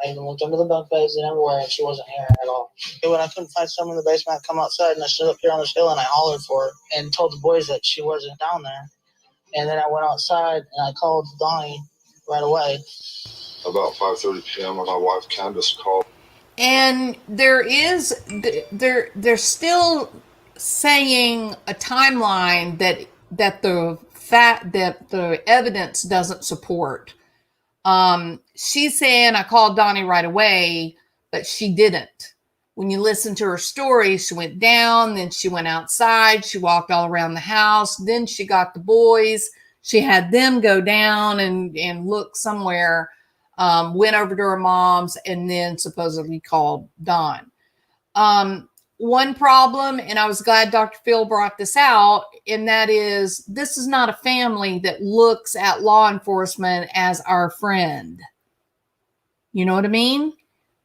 I even looked under the bunk beds and everywhere, and she wasn't here at all. And when I couldn't find Summer in the basement, I come outside, and I stood up here on this hill, and I hollered for her and told the boys that she wasn't down there. And then I went outside, and I called Donnie right away. About 5:30 p.m., my wife Candus called. And they're still saying a timeline that the fact that the evidence doesn't support. She's saying, I called Donnie right away, but she didn't. When you listen to her story, she went down, then she went outside, she walked all around the house, then she got the boys, she had them go down and look somewhere, went over to her mom's, and then supposedly called Don. One problem, and I was glad Dr. Phil brought this out, and that is, this is not a family that looks at law enforcement as our friend. You know what I mean?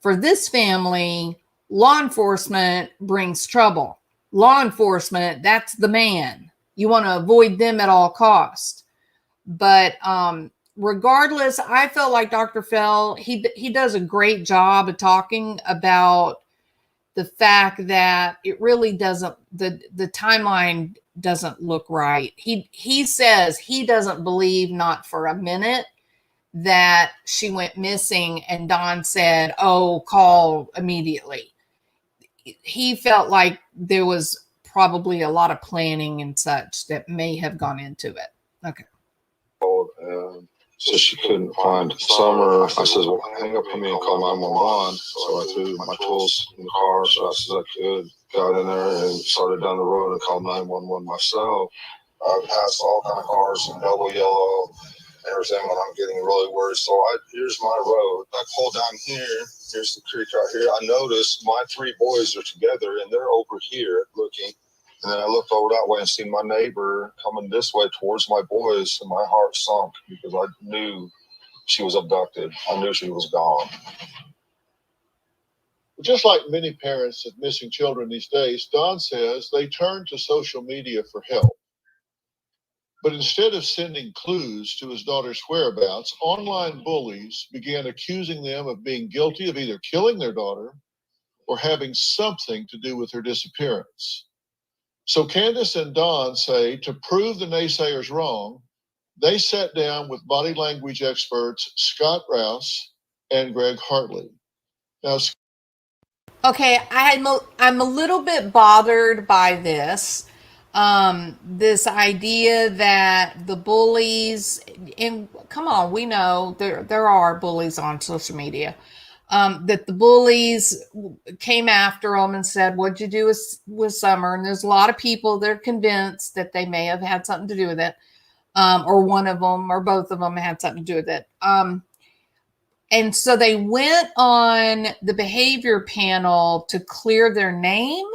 For this family, law enforcement brings trouble. Law enforcement, that's the man. You want to avoid them at all costs. But regardless, I felt like Dr. Phil, he does a great job of talking about the fact that it really doesn't, the timeline doesn't look right. He says he doesn't believe, not for a minute, that she went missing and Don said, oh, call immediately. He felt like there was probably a lot of planning and such that may have gone into it. Okay. And so she couldn't find Summer. I says, well, hang up on me and call 911. So I threw my tools in the car as fast as I could, got in there and started down the road and called 911 myself. I passed all kind of cars in double yellow and everything when I'm getting really worried. So here's my road. I pull down here. Here's the creek right here. I noticed my three boys are together and they're over here looking. And then I looked over that way and seen my neighbor coming this way towards my boys, and my heart sunk because I knew she was abducted. I knew she was gone. Just like many parents of missing children these days, Don says they turn to social media for help. But instead of sending clues to his daughter's whereabouts, online bullies began accusing them of being guilty of either killing their daughter or having something to do with her disappearance. So Candus and Don say to prove the naysayers wrong, they sat down with body language experts Scott Rouse and Greg Hartley. Now, okay, I'm a little bit bothered by this. This idea that the bullies, and come on, we know there are bullies on social media, that the bullies came after them and said, what'd you do with Summer? And there's a lot of people that are convinced that they may have had something to do with it, or one of them or both of them had something to do with it. And so they went on the behavior panel to clear their name.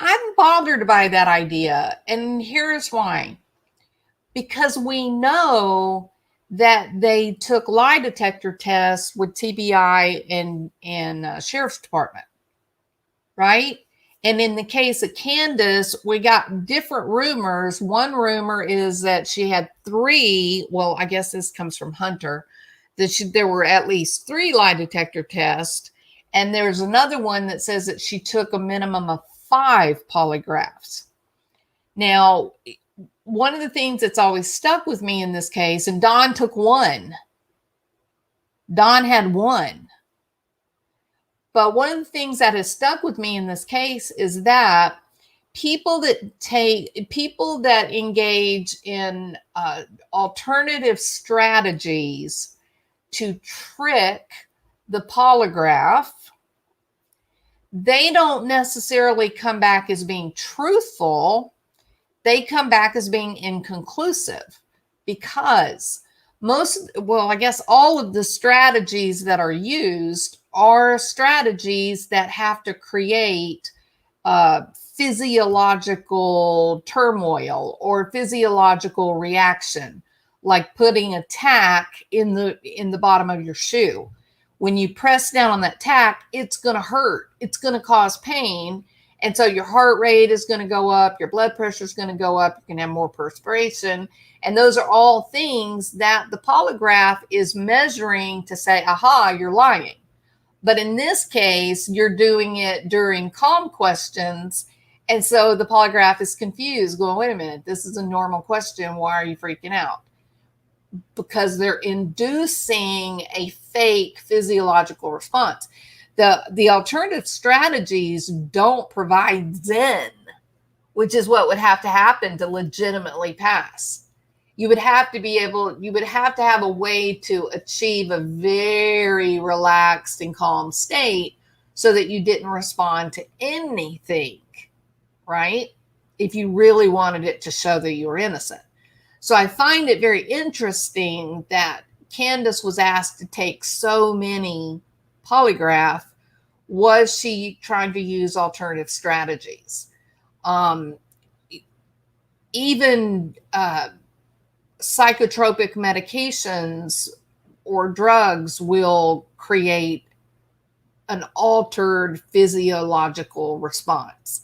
I'm bothered by that idea. And here's why. Because we know that they took lie detector tests with TBI and Sheriff's Department, right? And in the case of Candus, we got different rumors. One rumor is that she had three, well, I guess this comes from Hunter, that there were at least 3 lie detector tests. And there's another one that says that she took a minimum of 5 polygraphs. Now, one of the things that's always stuck with me in this case, and Don took 1. Don had 1. But one of the things that has stuck with me in this case is that people that engage in alternative strategies to trick the polygraph, they don't necessarily come back as being truthful. They come back as being inconclusive because I guess all of the strategies that are used are strategies that have to create physiological turmoil or physiological reaction, like putting a tack in the bottom of your shoe. When you press down on that tack, it's going to hurt. It's going to cause pain. And so your heart rate is going to go up. Your blood pressure is going to go up. You can have more perspiration. And those are all things that the polygraph is measuring to say, aha, you're lying. But in this case, you're doing it during calm questions. And so the polygraph is confused, going, wait a minute, this is a normal question. Why are you freaking out? Because they're inducing a fake physiological response. The alternative strategies don't provide Zen, which is what would have to happen to legitimately pass. you would have to have a way to achieve a very relaxed and calm state so that you didn't respond to anything, right? If you really wanted it to show that you were innocent. So I find it very interesting that Candus was asked to take so many polygraph. Was she trying to use alternative strategies? Even psychotropic medications or drugs will create an altered physiological response,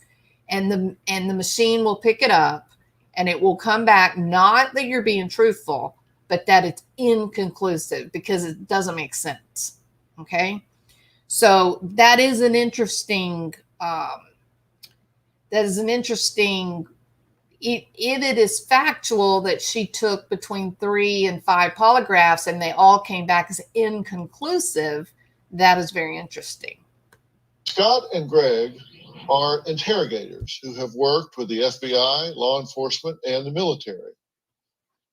and the machine will pick it up, and it will come back, not that you're being truthful, but that it's inconclusive because it doesn't make sense. Okay, so that is an interesting. If it is factual that she took between 3 and 5 polygraphs and they all came back as inconclusive, that is very interesting. Scott and Greg are interrogators who have worked with the FBI, law enforcement, and the military.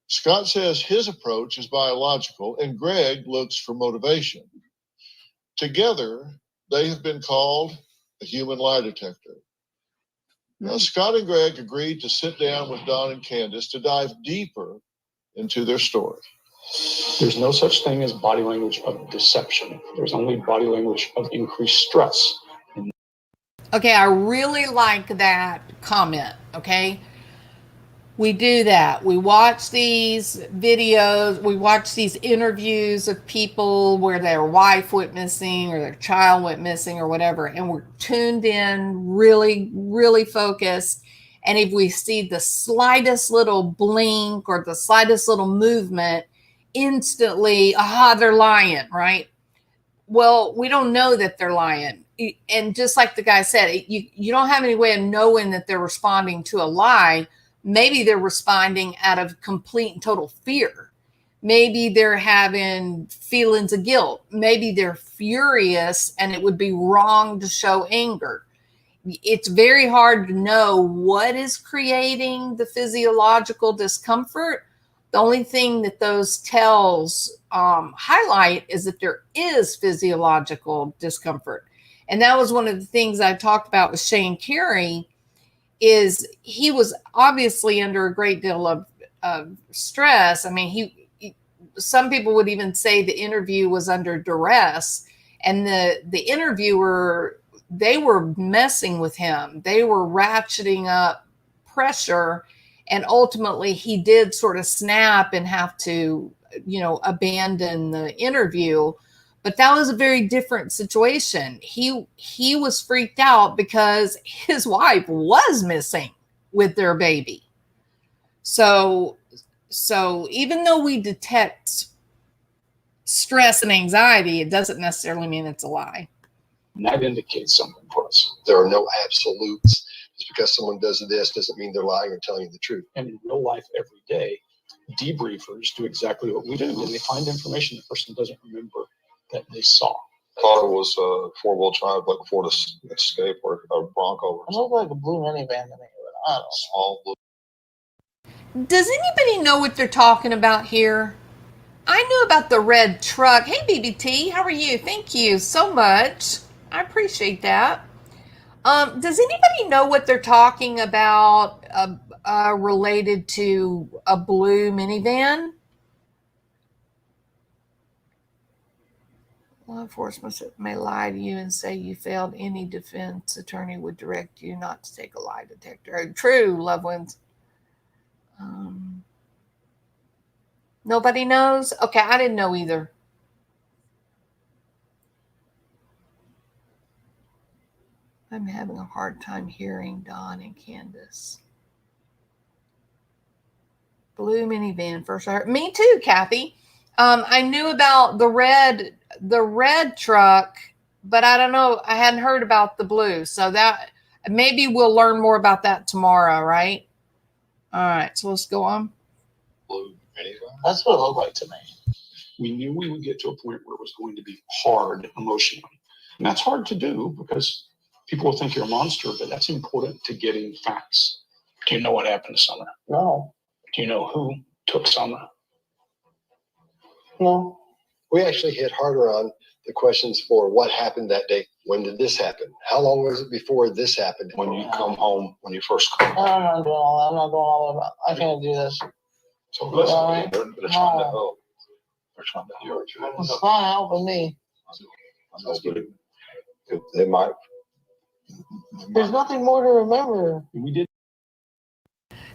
Scott says his approach is biological, and Greg looks for motivation. Together, they have been called a human lie detector. Now, Scott and Greg agreed to sit down with Don and Candus to dive deeper into their story. There's no such thing as body language of deception. There's only body language of increased stress. Okay, I really like that comment, okay? We do that. We watch these videos, we watch these interviews of people where their wife went missing or their child went missing or whatever, and we're tuned in, really, really focused. And if we see the slightest little blink or the slightest little movement, instantly, they're lying, right? Well, we don't know that they're lying. And just like the guy said, you don't have any way of knowing that they're responding to a lie. Maybe they're responding out of complete and total fear. Maybe they're having feelings of guilt. Maybe they're furious and it would be wrong to show anger. It's very hard to know what is creating the physiological discomfort. The only thing that those tells highlight is that there is physiological discomfort. And that was one of the things I talked about with Shane Carey, is he was obviously under a great deal of stress. I mean, some people would even say the interview was under duress, and the interviewer, they were messing with him. They were ratcheting up pressure, and ultimately he did sort of snap and have to, abandon the interview. But that was a very different situation. He was freaked out because his wife was missing with their baby. So even though we detect stress and anxiety, it doesn't necessarily mean it's a lie. And that indicates something for us. There are no absolutes. Just because someone does this doesn't mean they're lying or telling you the truth. And in real life, every day, debriefers do exactly what we do. When they find information the person doesn't remember that they saw. I thought it was a four-wheel drive, like a Ford Escape or a Bronco. It looked like a blue minivan to me, but I don't know. Small blue. Does anybody know what they're talking about here? I knew about the red truck. Hey, BBT, how are you? Thank you so much. I appreciate that. Does anybody know what they're talking about related to a blue minivan? Law enforcement may lie to you and say you failed. Any defense attorney would direct you not to take a lie detector. True, loved ones. Nobody knows? Okay, I didn't know either. I'm having a hard time hearing Don and Candus. Blue minivan, first I heard. Me too, Kathy. I knew about the red truck, but I don't know. I hadn't heard about the blue. So that maybe we'll learn more about that tomorrow, right? All right, so let's go on. Blue minivan. That's what it looked like to me. We knew we would get to a point where it was going to be hard emotionally. And that's hard to do because people will think you're a monster, but that's important to getting facts. Do you know what happened to Summer? No. Do you know who took Summer. No. We actually hit harder on the questions for what happened that day. When did this happen? How long was it before this happened? When you come home, when you first come I'm home. not doing all that. I'm not doing all of that. I can't do this. So listen, Alright. they're trying to No. help. They're trying to help. It's not helping me. I know, but they might. There's nothing more to remember. We did.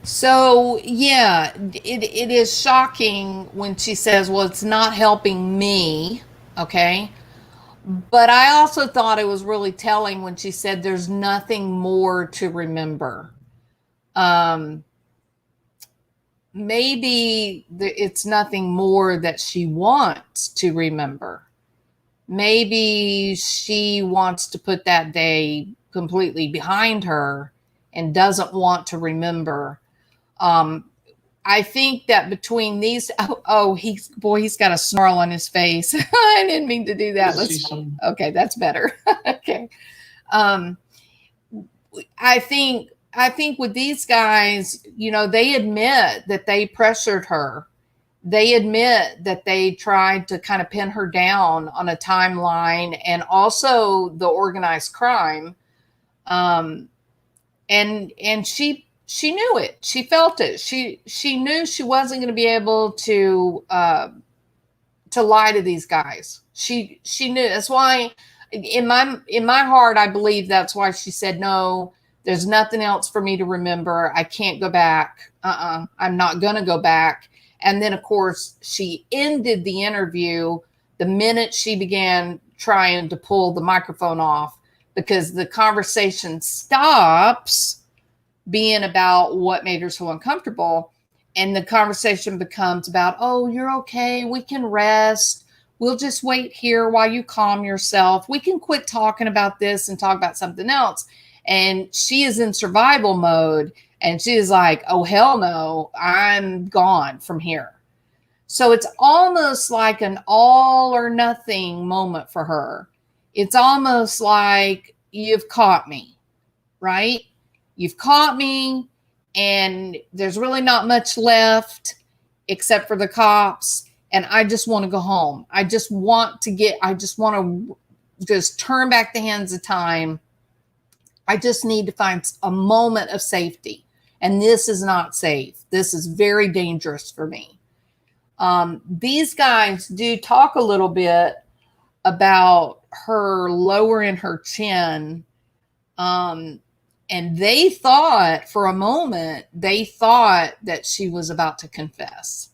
So yeah, it is shocking when she says, well, it's not helping me. Okay. But I also thought it was really telling when she said there's nothing more to remember. Maybe it's nothing more that she wants to remember. Maybe she wants to put that day completely behind her and doesn't want to remember. I think that between these, he's got a snarl on his face. I didn't mean to do that. Okay, that's better. Okay. I think with these guys, they admit that they pressured her. They admit that they tried to kind of pin her down on a timeline and also the organized crime. And she knew it. She felt it. She knew she wasn't going to be able to lie to these guys. She knew. That's why in my heart, I believe that's why she said, no, there's nothing else for me to remember. I can't go back. I'm not going to go back. And then, of course, she ended the interview the minute she began trying to pull the microphone off, because the conversation stops being about what made her so uncomfortable. And the conversation becomes about, oh, you're okay. We can rest. We'll just wait here while you calm yourself. We can quit talking about this and talk about something else. And she is in survival mode. And she is like, oh, hell no, I'm gone from here. So it's almost like an all or nothing moment for her. It's almost like, you've caught me, right? You've caught me, and there's really not much left except for the cops. And I just want to go home. I just want to just turn back the hands of time. I just need to find a moment of safety. And this is not safe. This is very dangerous for me. These guys do talk a little bit about her lowering her chin. And they thought for a moment, that she was about to confess.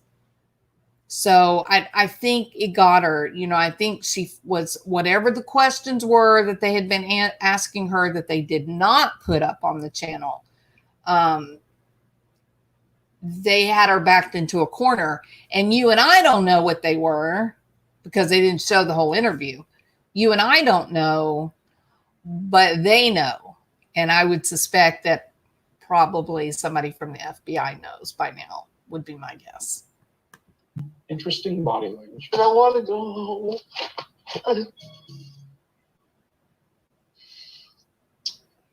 So I think it got her, I think she was, whatever the questions were that they had been asking her that they did not put up on the channel. They had her backed into a corner, and you and I don't know what they were because they didn't show the whole interview. You and I don't know, but they know. And I would suspect that probably somebody from the FBI knows by now, would be my guess. Interesting body language. And I want to go home.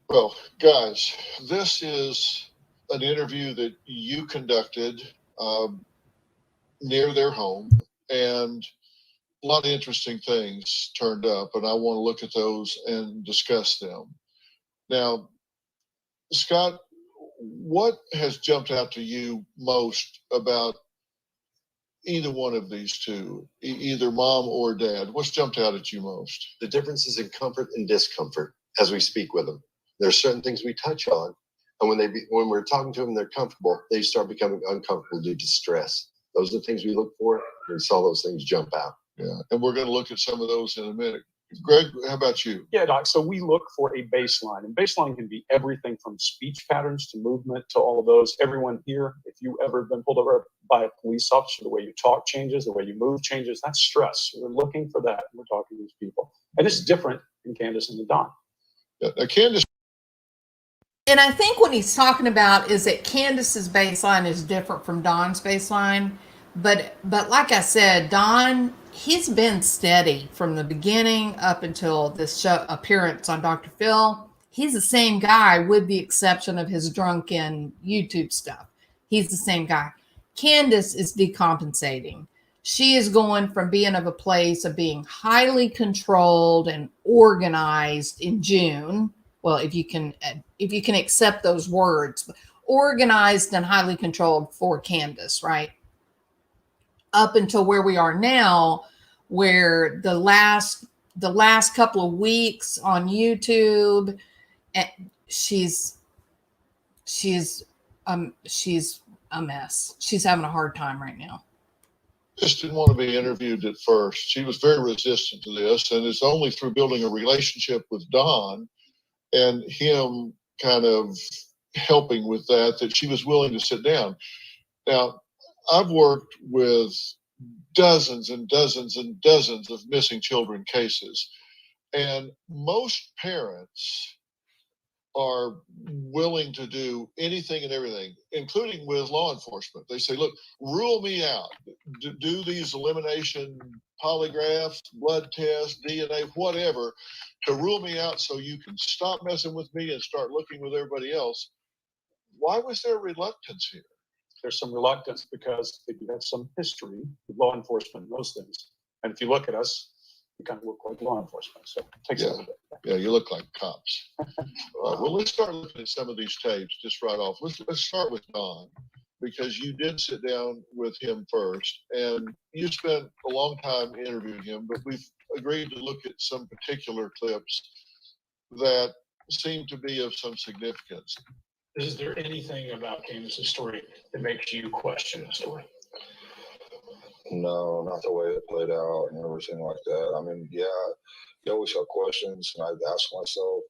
Well, guys, this is an interview that you conducted near their home, and a lot of interesting things turned up, and I want to look at those and discuss them. Now, Scott, what has jumped out to you most about either one of these two, either mom or dad? What's jumped out at you most? The differences in comfort and discomfort as we speak with them. There's certain things we touch on, and when we're talking to them, they're comfortable. They start becoming uncomfortable due to stress. Those are the things we look for. We saw those things jump out. Yeah, and we're going to look at some of those in a minute. Greg, how about you? Yeah, Doc. So we look for a baseline, and baseline can be everything from speech patterns to movement to all of those. Everyone here, if you've ever been pulled over by a police officer, the way you talk changes, the way you move changes. That's stress. We're looking for that. We're talking to these people, and it's different in Candus and the Don. Yeah, Candus. And I think what he's talking about is that Candus's baseline is different from Don's baseline. But like I said, Don, he's been steady from the beginning up until this show appearance on Dr. Phil. He's the same guy with the exception of his drunken YouTube stuff. He's the same guy. Candus is decompensating. She is going from being of a place of being highly controlled and organized in June. Well, if you can accept those words, organized and highly controlled for Candus, right? Up until where we are now, where the last couple of weeks on YouTube, she's a mess. She's having a hard time right now. Just didn't want to be interviewed at first. She was very resistant to this, and it's only through building a relationship with Don and him kind of helping with that she was willing to sit down. Now, I've worked with dozens and dozens and dozens of missing children cases, and most parents are willing to do anything and everything, including with law enforcement. They say, look, rule me out. Do these elimination polygraphs, blood tests, DNA, whatever, to rule me out so you can stop messing with me and start looking with everybody else. Why was there reluctance here? There's some reluctance because they do have some history with law enforcement and those things. And if you look at us, we kind of look like law enforcement. So it takes a little bit. Yeah, you look like cops. Well, let's start looking at some of these tapes just right off. Let's start with Don, because you did sit down with him first, and you spent a long time interviewing him, but we've agreed to look at some particular clips that seem to be of some significance. Is there anything about Candus's story that makes you question the story? No, not the way it played out and everything like that. I mean, yeah, you always have questions, and I'd ask myself,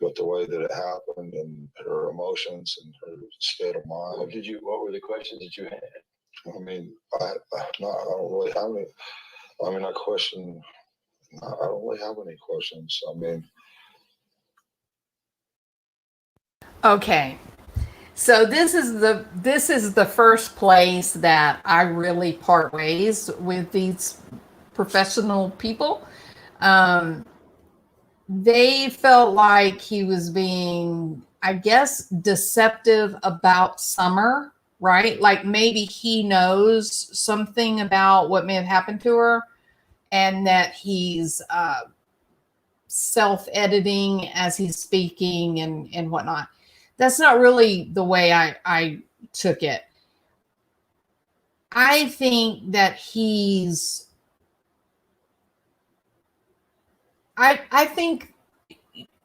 but the way that it happened and her emotions and her state of mind. What were the questions that you had? I mean, I don't really have any. I mean, I don't really have any questions. I mean. Okay. So this is the first place that I really part ways with these professional people. They felt like he was being, I guess, deceptive about Summer, right? Like maybe he knows something about what may have happened to her, and that he's self-editing as he's speaking and whatnot. That's not really the way I took it. I think that I think,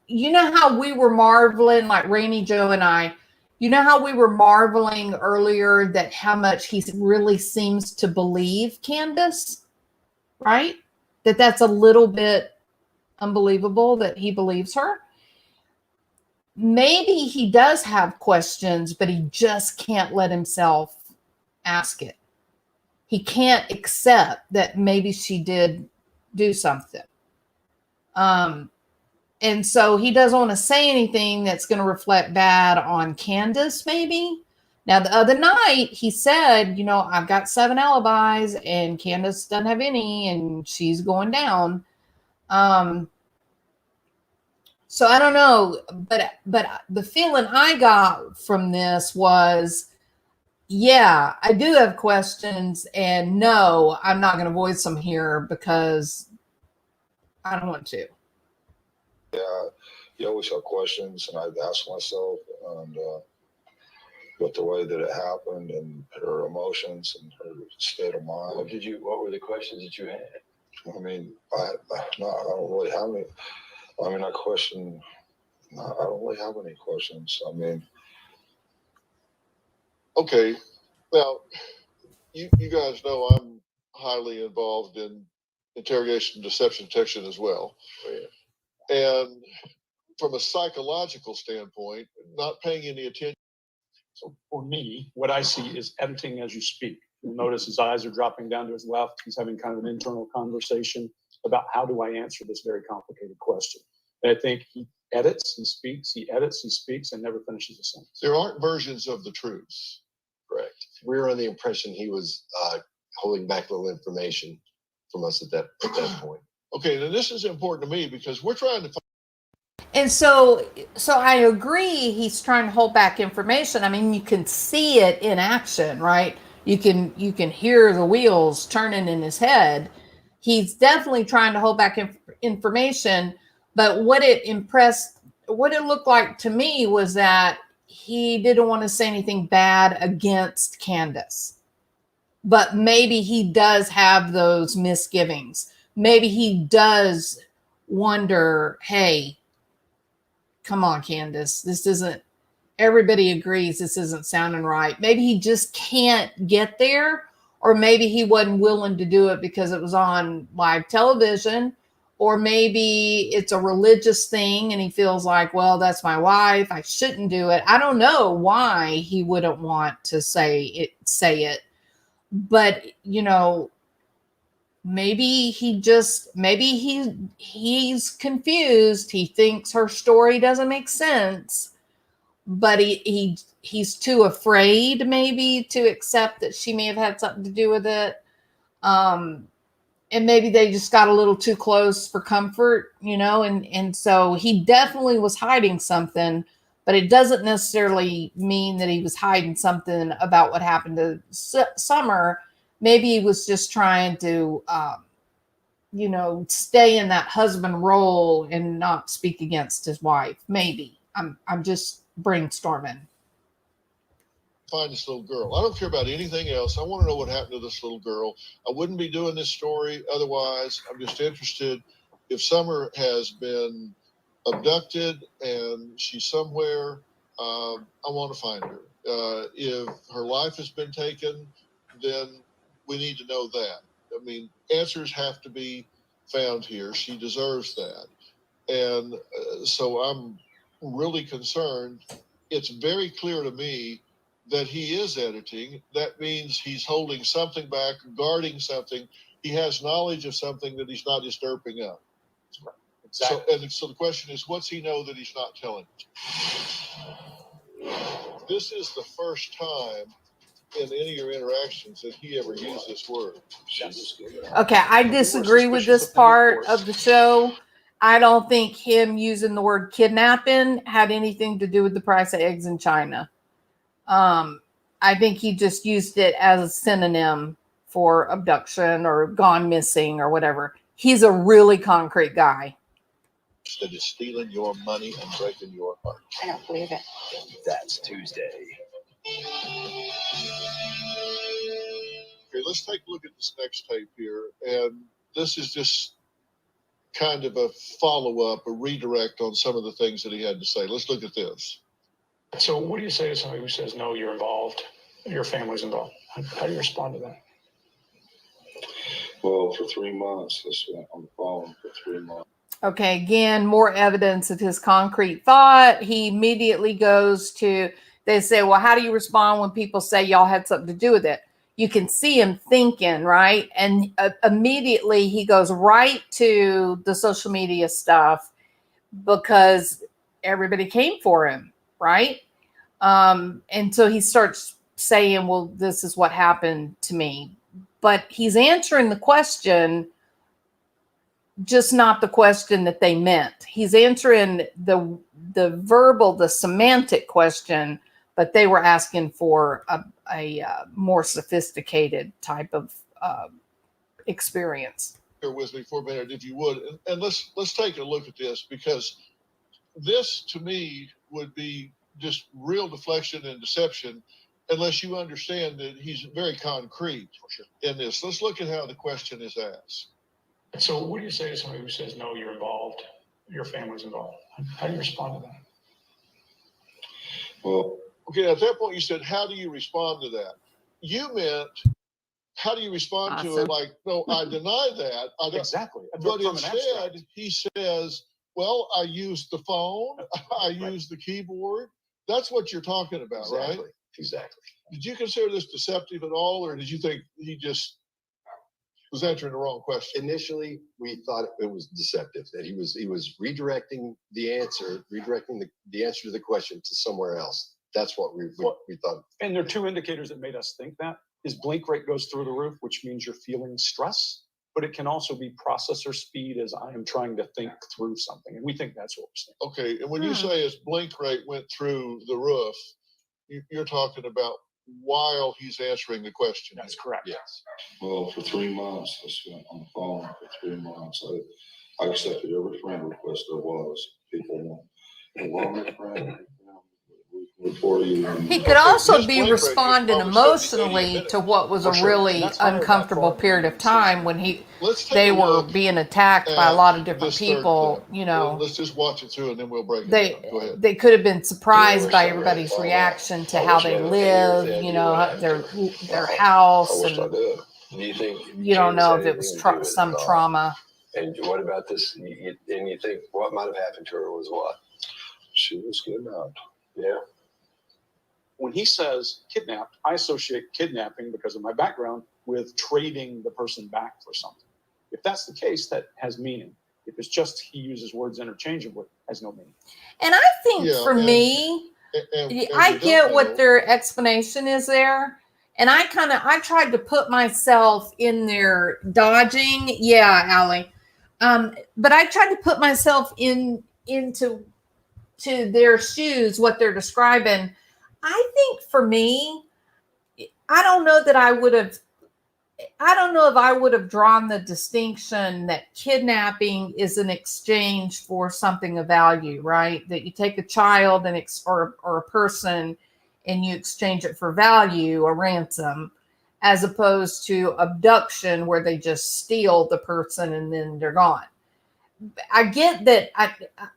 you know how we were marveling, like Rainy Joe and I, you know how we were marveling earlier that how much he really seems to believe Candus, right? That's a little bit unbelievable that he believes her. Maybe he does have questions, but he just can't let himself ask it. He can't accept that maybe she did do something. And so he doesn't want to say anything that's going to reflect bad on Candus, maybe. Now, the other night, he said, you know, I've got 7 alibis and Candus doesn't have any, and she's going down. So I don't know, but the feeling I got from this was, yeah, I do have questions, and no, I'm not going to voice them here because I don't want to. Yeah, you always have questions, and I'd ask myself, but the way that it happened and her emotions and her state of mind. What were the questions that you had? I mean, I don't really have any. I mean, I don't really have any questions. I mean. Okay, now, you guys know I'm highly involved in interrogation, deception, detection as well. And from a psychological standpoint, not paying any attention. So for me, what I see is editing as you speak. You'll notice his eyes are dropping down to his left. He's having kind of an internal conversation about how do I answer this very complicated question. And I think he edits, he speaks, he edits, he speaks, and never finishes a sentence. There aren't versions of the truth. Correct. We were under the impression he was holding back little information from us at that point. Okay, now this is important to me because we're trying to find. And so I agree he's trying to hold back information. I mean, you can see it in action, right? You can hear the wheels turning in his head. He's definitely trying to hold back information, but what it looked like to me was that he didn't want to say anything bad against Candus. But maybe he does have those misgivings. Maybe he does wonder, hey, come on, Candus, this isn't, everybody agrees this isn't sounding right. Maybe he just can't get there, or maybe he wasn't willing to do it because it was on live television, or maybe it's a religious thing and he feels like, well, that's my wife, I shouldn't do it. I don't know why he wouldn't want to say it. But, maybe he's confused. He thinks her story doesn't make sense, but he's too afraid maybe to accept that she may have had something to do with it. And maybe they just got a little too close for comfort, and so he definitely was hiding something, but it doesn't necessarily mean that he was hiding something about what happened to Summer. Maybe he was just trying to, stay in that husband role and not speak against his wife. Maybe I'm just brainstorming. Find this little girl. I don't care about anything else. I want to know what happened to this little girl. I wouldn't be doing this story otherwise. I'm just interested if Summer has been abducted and she's somewhere. I want to find her. If her life has been taken, then we need to know that. I mean, answers have to be found here. She deserves that. And so I'm really concerned. It's very clear to me that he is editing. That means he's holding something back, guarding something. He has knowledge of something that he's not just derping up. Exactly. So the question is, what's he know that he's not telling? This is the first time in any of your interactions that he ever used this word. Okay, I disagree with this part of the show. I don't think him using the word kidnapping had anything to do with the price of eggs in China. I think he just used it as a synonym for abduction or gone missing or whatever. He's a really concrete guy. That is stealing your money and breaking your heart. I don't believe it. That's Tuesday. Okay, let's take a look at this next tape here. And this is just kind of a follow-up, a redirect on some of the things that he had to say. Let's look at this. So what do you say to somebody who says, no, you're involved, your family's involved? How do you respond to that? Well, for 3 months, this went on the phone for 3 months. Okay, again, more evidence of his concrete thought. He immediately goes to, they say, well, how do you respond when people say y'all had something to do with it? You can see him thinking, right? And immediately he goes right to the social media stuff because everybody came for him, right? And so he starts saying, well, this is what happened to me. But he's answering the question, just not the question that they meant. He's answering the verbal, the semantic question, but they were asking for a more sophisticated type of experience. Here with me for a minute, if you would, and let's take a look at this, because this to me would be just real deflection and deception unless you understand that he's very concrete in this. Let's look at how the question is asked. So what do you say to somebody who says, no, you're involved, your family's involved? How do you respond to that? Well, okay, at that point you said, how do you respond to that? You meant, how do you respond to it? Like, no, I deny that. I don't, exactly. But instead, he says, well, I used the phone, I used the keyboard. That's what you're talking about, Exactly. right? Exactly. Did you consider this deceptive at all, or did you think he just was answering the wrong question? Initially, we thought it was deceptive, that he was redirecting the answer, the answer to the question to somewhere else. That's what we thought. And there are two indicators that made us think that. His blink rate goes through the roof, which means you're feeling stress. but it can also be processor speed as I am trying to think through something. And we think that's what we're saying. Okay, and when you say his blink rate went through the roof, you're talking about while he's answering the question. That's correct. Yes. Well, for 3 months, I spent on the phone for 3 months. I accepted every friend request there was. People want, my friend, before you. He could also his be blink rate was responding probably 70, 80 a emotionally minute. to what was For a sure. really That's higher by uncomfortable far period than of time when Let's take they a were look being attacked by a at lot of different this third people. clip. You know, Let's just watch it through and then we'll break it down. Go ahead. they could have been surprised wish by I really everybody's thought reaction to I how wish they I had any live. idea You what know, happened their to her. house, I wish I and did. Do you think you don't Candus know had if it was anything to do with it some at all? trauma. And what about this? And you think what might have happened to her was what? She was kidnapped. Yeah. When he says kidnapped, I associate kidnapping because of my background with trading the person back for something. If that's the case, that has meaning. If it's just he uses words interchangeably, it has no meaning. And I think for me, I get what their explanation is there. And I tried to put myself in their dodging. Yeah, Allie. But I tried to put myself into their shoes, what they're describing. I think for me, I don't know if I would have drawn the distinction that kidnapping is an exchange for something of value, right? That you take a child or a person and you exchange it for value, a ransom, as opposed to abduction where they just steal the person and then they're gone. I get that.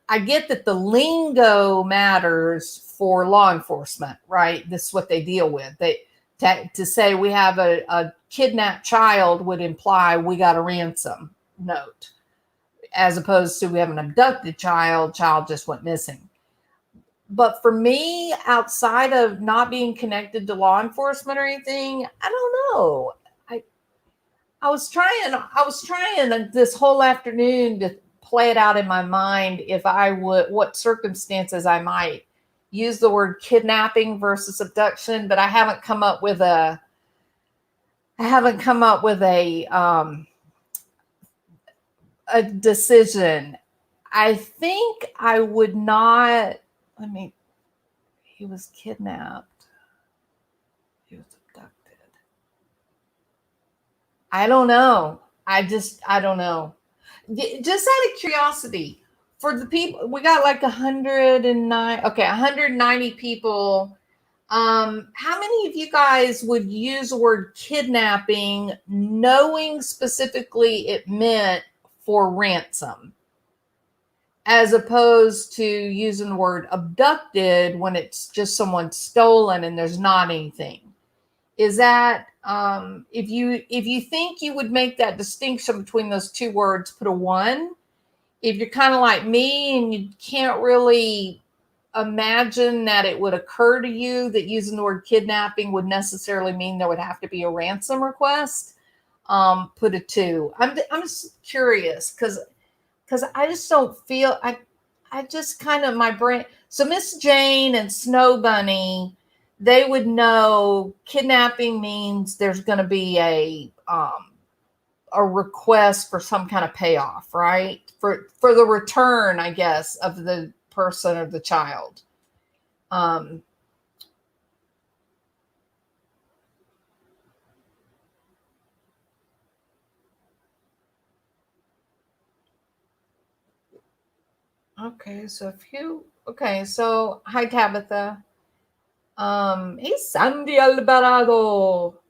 I get that the lingo matters for law enforcement, right? This is what they deal with. To say we have a kidnapped child would imply we got a ransom note, as opposed to we have an abducted child just went missing. But for me, outside of not being connected to law enforcement or anything, I don't know. I was trying this whole afternoon to play it out in my mind what circumstances I might use the word kidnapping versus abduction, but I haven't come up with a decision. I think I would not. He was kidnapped. He was abducted. I don't know. I don't know. Just out of curiosity, for the people, we got like 190 people. How many of you guys would use the word kidnapping knowing specifically it meant for ransom, as opposed to using the word abducted when it's just someone stolen and there's not anything? Is that if you think you would make that distinction between those two words, put a 1. If you're kind of like me and you can't really imagine that it would occur to you that using the word kidnapping would necessarily mean there would have to be a ransom request, put a 2. I'm just curious because I just don't feel I just kind of my brain. So Miss Jane and Snow Bunny, they would know kidnapping means there's going to be a request for some kind of payoff, right? For the return, I guess, of the person or the child. Okay, so hi Tabitha. Hey Sandy Alvarado.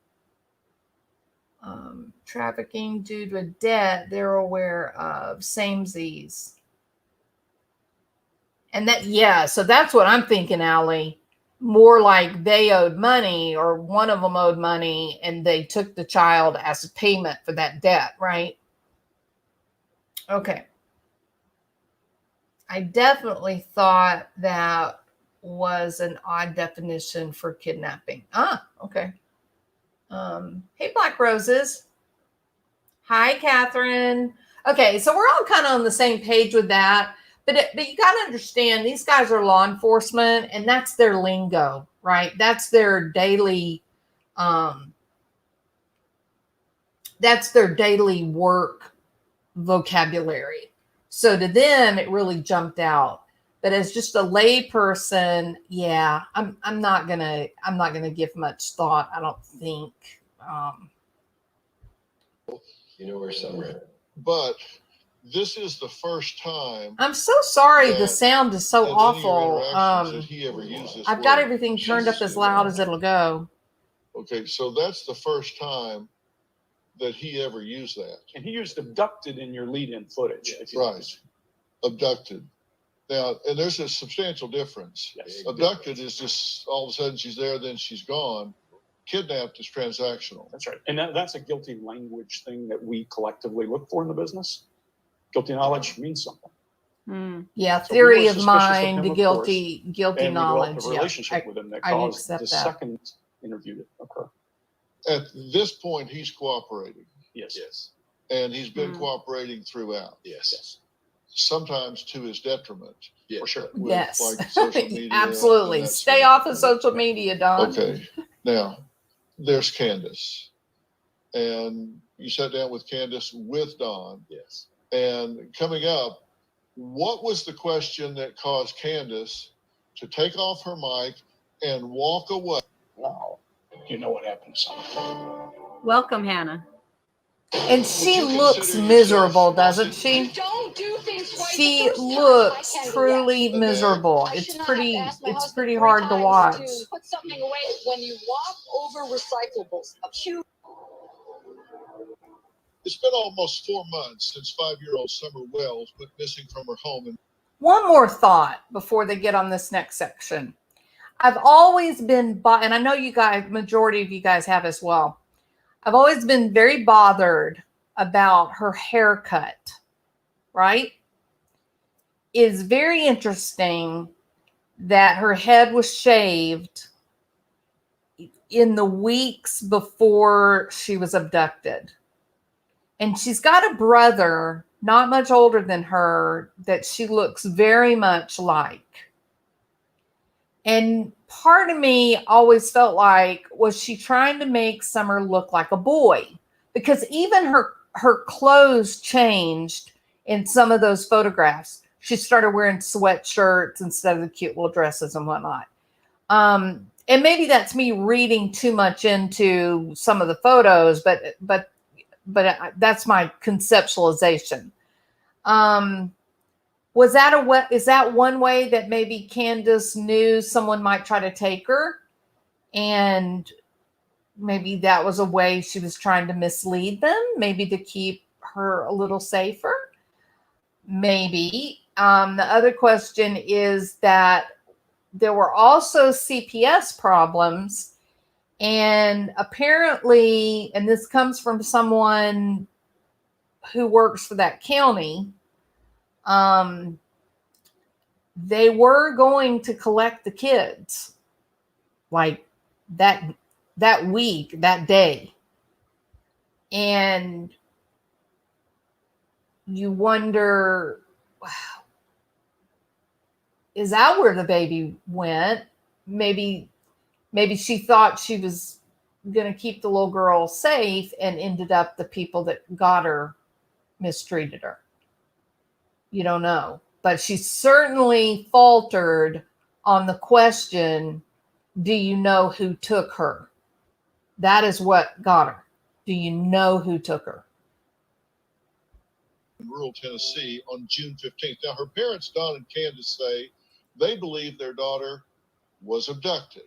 Trafficking due to a debt they're aware of, samesies. And so that's what I'm thinking, Allie. More like they owed money, or one of them owed money, and they took the child as a payment for that debt, right? Okay. I definitely thought that was an odd definition for kidnapping. Okay. Hey, Black Roses. Hi, Catherine. Okay, so we're all kind of on the same page with that. But you got to understand, these guys are law enforcement, and that's their lingo, right? That's their daily that's their daily work vocabulary. So to them, it really jumped out. But as just a lay person, yeah, I'm not gonna give much thought. I don't think. You know where Summer at? But this is the first time. I'm so sorry. The that sound is so in any of your awful. interactions that he ever used this I've got word. everything turned up as loud as it'll go. Okay, so that's the first time that he ever used that. And he used abducted in your lead-in footage. If you Right. notice. Abducted. Now, and there's a substantial difference. Yes. Abducted is just all of a sudden she's there, then she's gone. Kidnapped is transactional. That's right. And that's a guilty language thing that we collectively look for in the business. Guilty knowledge means something. Yeah, So we theory were of suspicious mind, him, of guilty and we knowledge. developed a relationship with him that I caused accept the that. second interview to occur. At this point, he's cooperating, Yes. Yes. and he's been cooperating throughout. Yes. Sometimes to his detriment. Yeah. For sure. With, Yes, like, social media absolutely. and that Stay sort off of of thing. social media, Don. Okay, now there's Candus, and you sat down with Candus with Don, Yes. and coming up, what was the question that caused Candus to take off her mic and walk away? No. You know what happened to Summer. Welcome, Hannah. And Would she you looks consider miserable, yourself doesn't bossy? she? Don't do things right She the first time. looks I can do truly that. miserable. I It's should not pretty. have to ask my It's husband pretty 3 hard to times watch. to put something away. When you walk over recyclables, a cute. It's been almost 4 months since 5-year-old Summer Wells went missing from her home. And One more thought before they get on this next section. I've always been, and I know you guys, majority of you guys have as well. I've always been very bothered about her haircut, right? It's very interesting that her head was shaved in the weeks before she was abducted. And she's got a brother, not much older than her, that she looks very much like. And part of me always felt like, was she trying to make Summer look like a boy? Because even her clothes changed in some of those photographs. She started wearing sweatshirts instead of the cute little dresses and whatnot. And maybe that's me reading too much into some of the photos, but that's my conceptualization. Is that one way that maybe Candus knew someone might try to take her, and maybe that was a way she was trying to mislead them, maybe to keep her a little safer? Maybe. The other question is that there were also CPS problems, and apparently, and this comes from someone who works for that county, they were going to collect the kids like that week, that day. And you wonder, wow, is that where the baby went? Maybe she thought she was going to keep the little girl safe, and ended up the people that got her mistreated her. You don't know. But she certainly faltered on the question, do you know who took her? That is what got her. Do you know who took her? in rural Tennessee on June 15th. Now, her parents, Don and Candus, say they believe their daughter was abducted.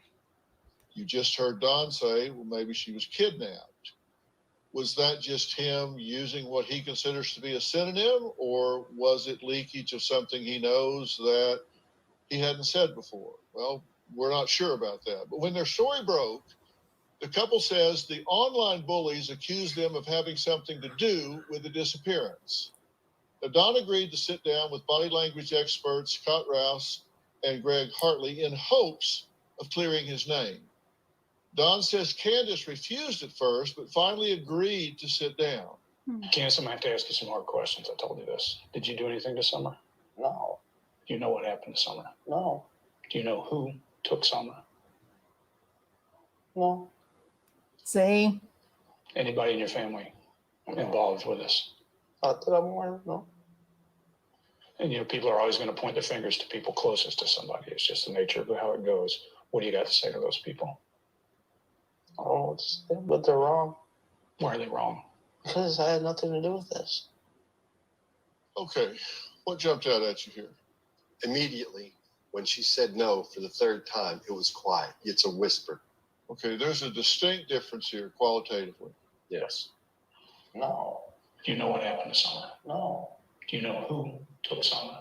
You just heard Don say, well, maybe she was kidnapped. Was that just him using what he considers to be a synonym, or was it leakage of something he knows that he hadn't said before? Well, we're not sure about that. But when their story broke, the couple says the online bullies accused them of having something to do with the disappearance. Now, Don agreed to sit down with body language experts Scott Rouse and Greg Hartley in hopes of clearing his name. Don says Candus refused at first, but finally agreed to sit down. Candace, I'm going to have to ask you some hard questions. I told you this. Did you do anything to Summer? No. Do you know what happened to Summer? No. Do you know who took Summer? No. See? Anybody in your family involved with this. Not that I'm aware of, no. And, people are always going to point their fingers to people closest to somebody. It's just the nature of how it goes. What do you got to say to those people? Oh, but they're wrong. Why are they wrong? Because I had nothing to do with this. Okay, what jumped out at you here? Immediately, when she said no for the third time, it was quiet. It's a whisper. Okay, there's a distinct difference here qualitatively. Yes. No. Do you know what happened to Summer? No. Do you know who took Summer?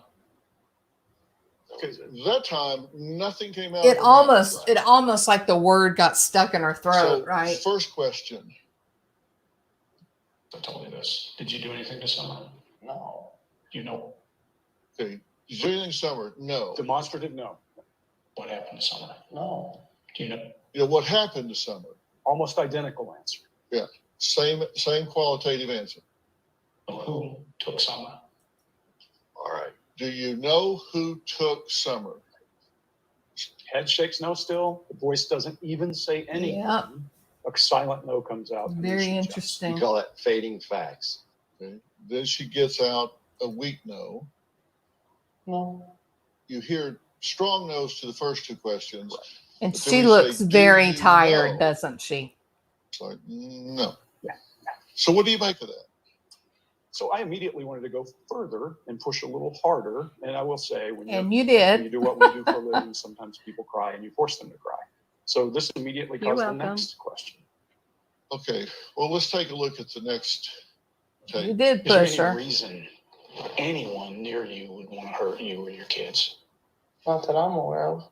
Okay, that time nothing came out. It almost like the word got stuck in her throat, So, right? First question. I told you this. Did you do anything to Summer? No. Do you know? Okay, did you do anything, Summer? No. Demonstrative, no. What happened to Summer? No. Do you know? You know what happened to Summer? Almost identical answer. Yeah, same qualitative answer. Who took Summer? All right. Do you know who took Summer? Head shakes no still. The voice doesn't even say anything. Yep. A silent no comes out. Very You interesting. call that fading facts. Okay. Then she gets out a weak no. No. You hear strong no's to the first two questions. And But then she we looks say, "Do very you tired, know?" doesn't she? It's like, no. Yeah. So what do you make of that? So I immediately wanted to go further and push a little harder. And I will say, when And you when did. you do what we do for a living, sometimes people cry and you force them to cry. So this immediately You're caused the welcome. next question. Okay, well, let's take a look at the next tape. You did Is there push any her. reason anyone near you would want to hurt you or your kids? Not that I'm aware of.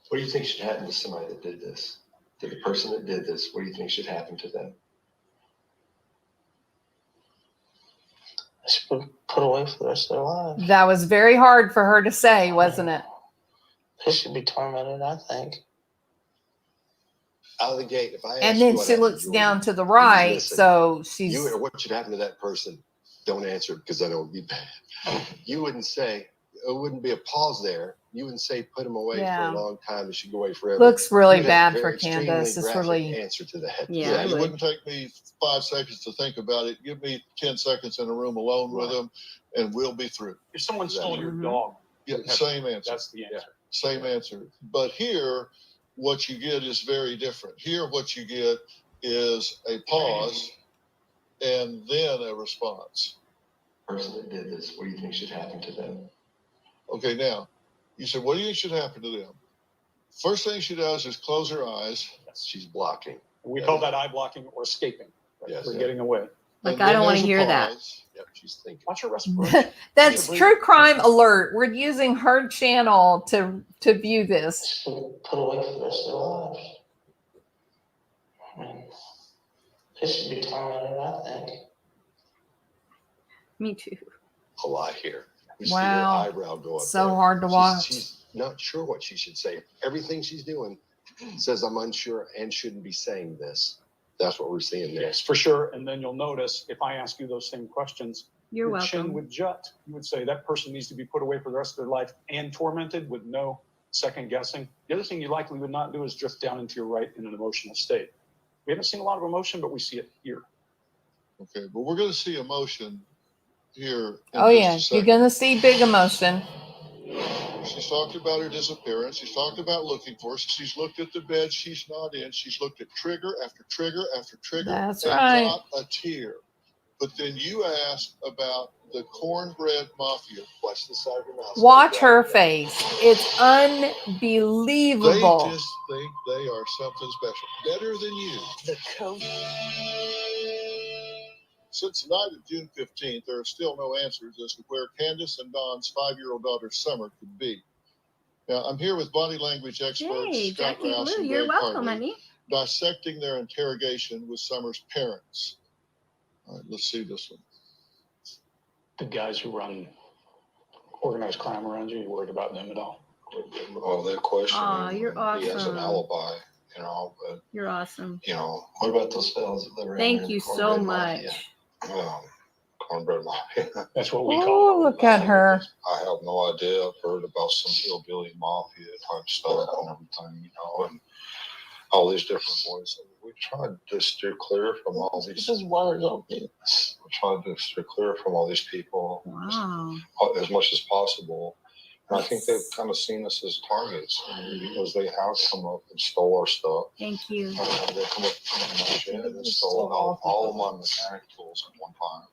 What do you think should happen to somebody that did this? To the person that did this, what do you think should happen to them? They should be put away for the rest of their lives. That was very hard for her to say, wasn't it? They should be tormented, I think. Out of the gate, if I ask And you then what she happened, looks Jordan, down to the you right, listen. so she's You or what should happen to that person? Don't answer because I know it would be bad. You wouldn't say, it wouldn't be a pause there. You wouldn't say put him away Yeah. for a long time. He should go away forever. looks really You'd have a bad for very extremely Candus. It's graphic really answer to that. Yeah, I It would. wouldn't take me 5 seconds to think about it. Give me 10 seconds in a room alone with them, and we'll be through. If someone stole your Mhm. dog, Yeah, you'd have- same answer. that's the answer. Same answer. But here, what you get is very different. Here, what you get is a pause and then a response. Person that did this, what do you think should happen to them? Okay, now, you said, what do you think should happen to them? First thing she does is close her eyes. She's blocking. We call that eye blocking or escaping. Yes. We're getting away. Like, and I then don't wanna there's a hear that. pause. Yep, she's thinking. Watch your respiration. That's true crime alert. We're using her channel to view They this. should be put away for the rest of their lives. I mean, they should be tormented, I think. Me too. A lot here. You see Wow. her eyebrow go up So there. hard to watch. She's not sure what she should say. Everything she's doing says I'm unsure and shouldn't be saying this. That's what we're seeing there. Yes, for sure. And then you'll notice if I ask you those same questions, You're your chin welcome. would jut. You would say that person needs to be put away for the rest of their life and tormented with no second guessing. The other thing you likely would not do is drift down into your right in an emotional state. We haven't seen a lot of emotion, but we see it here. Okay, but we're going to see emotion here. in Oh just yeah, a you're second. gonna see big emotion. She's talked about her disappearance. She's talked about looking for us. She's looked at the bed she's not in. She's looked at trigger after trigger after trigger. That's and right. Not a tear. But then you asked about the cornbread mafia. Watch the side of her mouth. Watch her face. It's They unbelievable. just think they are something special. Better than you. The code. Since the night of June 15th, there are still no answers as to where Candus and Don's 5-year-old daughter Summer could be. Now, I'm here with body language experts Hey, Scott Jackie Rouse Lou, and you're Greg welcome, Hartley, honey. dissecting their interrogation with Summer's parents. All right, let's see this one. The guys who run organized crime around you, you worried about them at all? Oh, they're questioning. Aw, you're He has an awesome. alibi, but, You're awesome. what about those fellas that live around Thank here? you the so cornbread much. mafia? Cornbread mafia. That's what we Oh, call look at her. I have no idea. I've heard about some hillbilly mafia type stuff and everything, and all these different boys. We tried to steer clear from all these. This is water, okay. We tried to steer clear from all these people Wow. as much as possible. And I think they've kind of seen us as targets because they have come up and stole our stuff. Thank you. They come up in my shed and stole all of my mechanic tools at one time.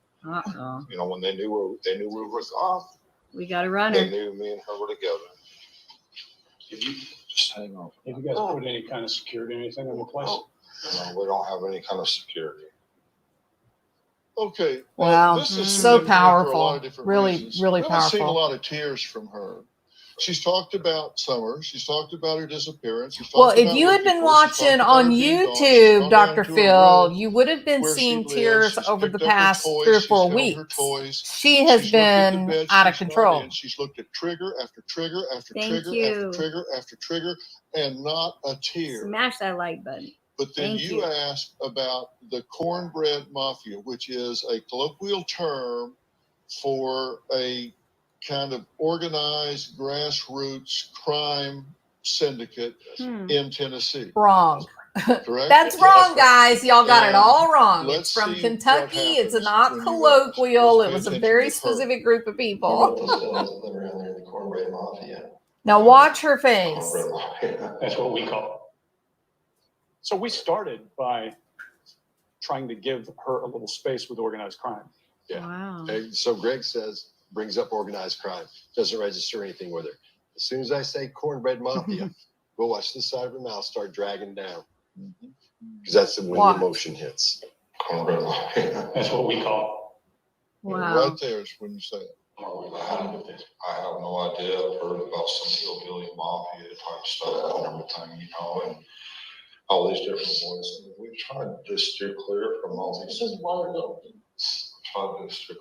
Uh-oh. You know, when they knew we were gone, We got a runner. they knew me and her were together. If you just hang on. Have you guys put any kind of security, anything in the place? No, we don't have any kind of security. Okay. Wow. This is So significant for a lot powerful. of different Really, reasons. really We haven't seen a powerful. lot of tears from her. She's talked about Summer. She's talked about her disappearance. She's Well, talked if about you had looking been for her. She's talked watching about on her being gone. She's YouTube, gone down Dr. to her Phil, room you would have been where she seeing lives. tears She's over the picked up her past toys. 3 or She's 4 held her weeks. toys. She has She's looked at the been bed out of she's not control. in. She's looked at trigger after trigger after Thank trigger you. after trigger after trigger, and not a tear. Smash that like button. But then Thank you you. asked about the cornbread mafia, which is a colloquial term for a kind of organized grassroots crime syndicate in Tennessee. Wrong. Correct? That's wrong, guys. Y'all got it And all wrong. let's It's from see Kentucky. what It's happens not when you colloquial. ask. It was a Pay very attention to her. specific group of What people. about those fellas that live around there, the cornbread mafia? Now watch her face. Cornbread mafia. That's what we call it. So we started by trying to give her a little space with organized crime. Yeah. Wow. And so Greg brings up organized crime, doesn't register anything with her. As soon as I say cornbread mafia, go watch the side of her mouth start dragging down. Because that's when Why? the emotion hits. Cornbread mafia. That's what we call Wow. Right there is when you say it. I have no idea. I've heard about some hillbilly mafia type stuff and everything, you know, and all these different boys. We tried to steer clear from all these. This is water, okay. Tried to steer.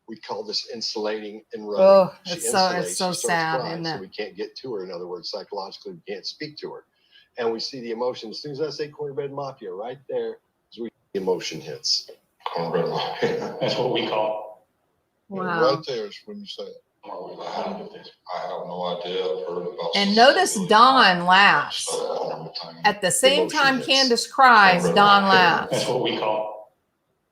We call this insulating and running. Oh, She it's so insulates, she sad, starts crying, isn't so it? we can't get to her. In other words, psychologically, we can't speak to her. And we see the emotion. As soon as I say cornbread mafia, right there is where the emotion hits. Cornbread mafia. it. That's what we call Wow. Right there is when you say it. I have no idea. I've heard about. And some notice hillbilly Dawn mafia laughs. stuff and everything. At the same Emotion time hits. Candace cries, Dawn it. laughs. That's what we call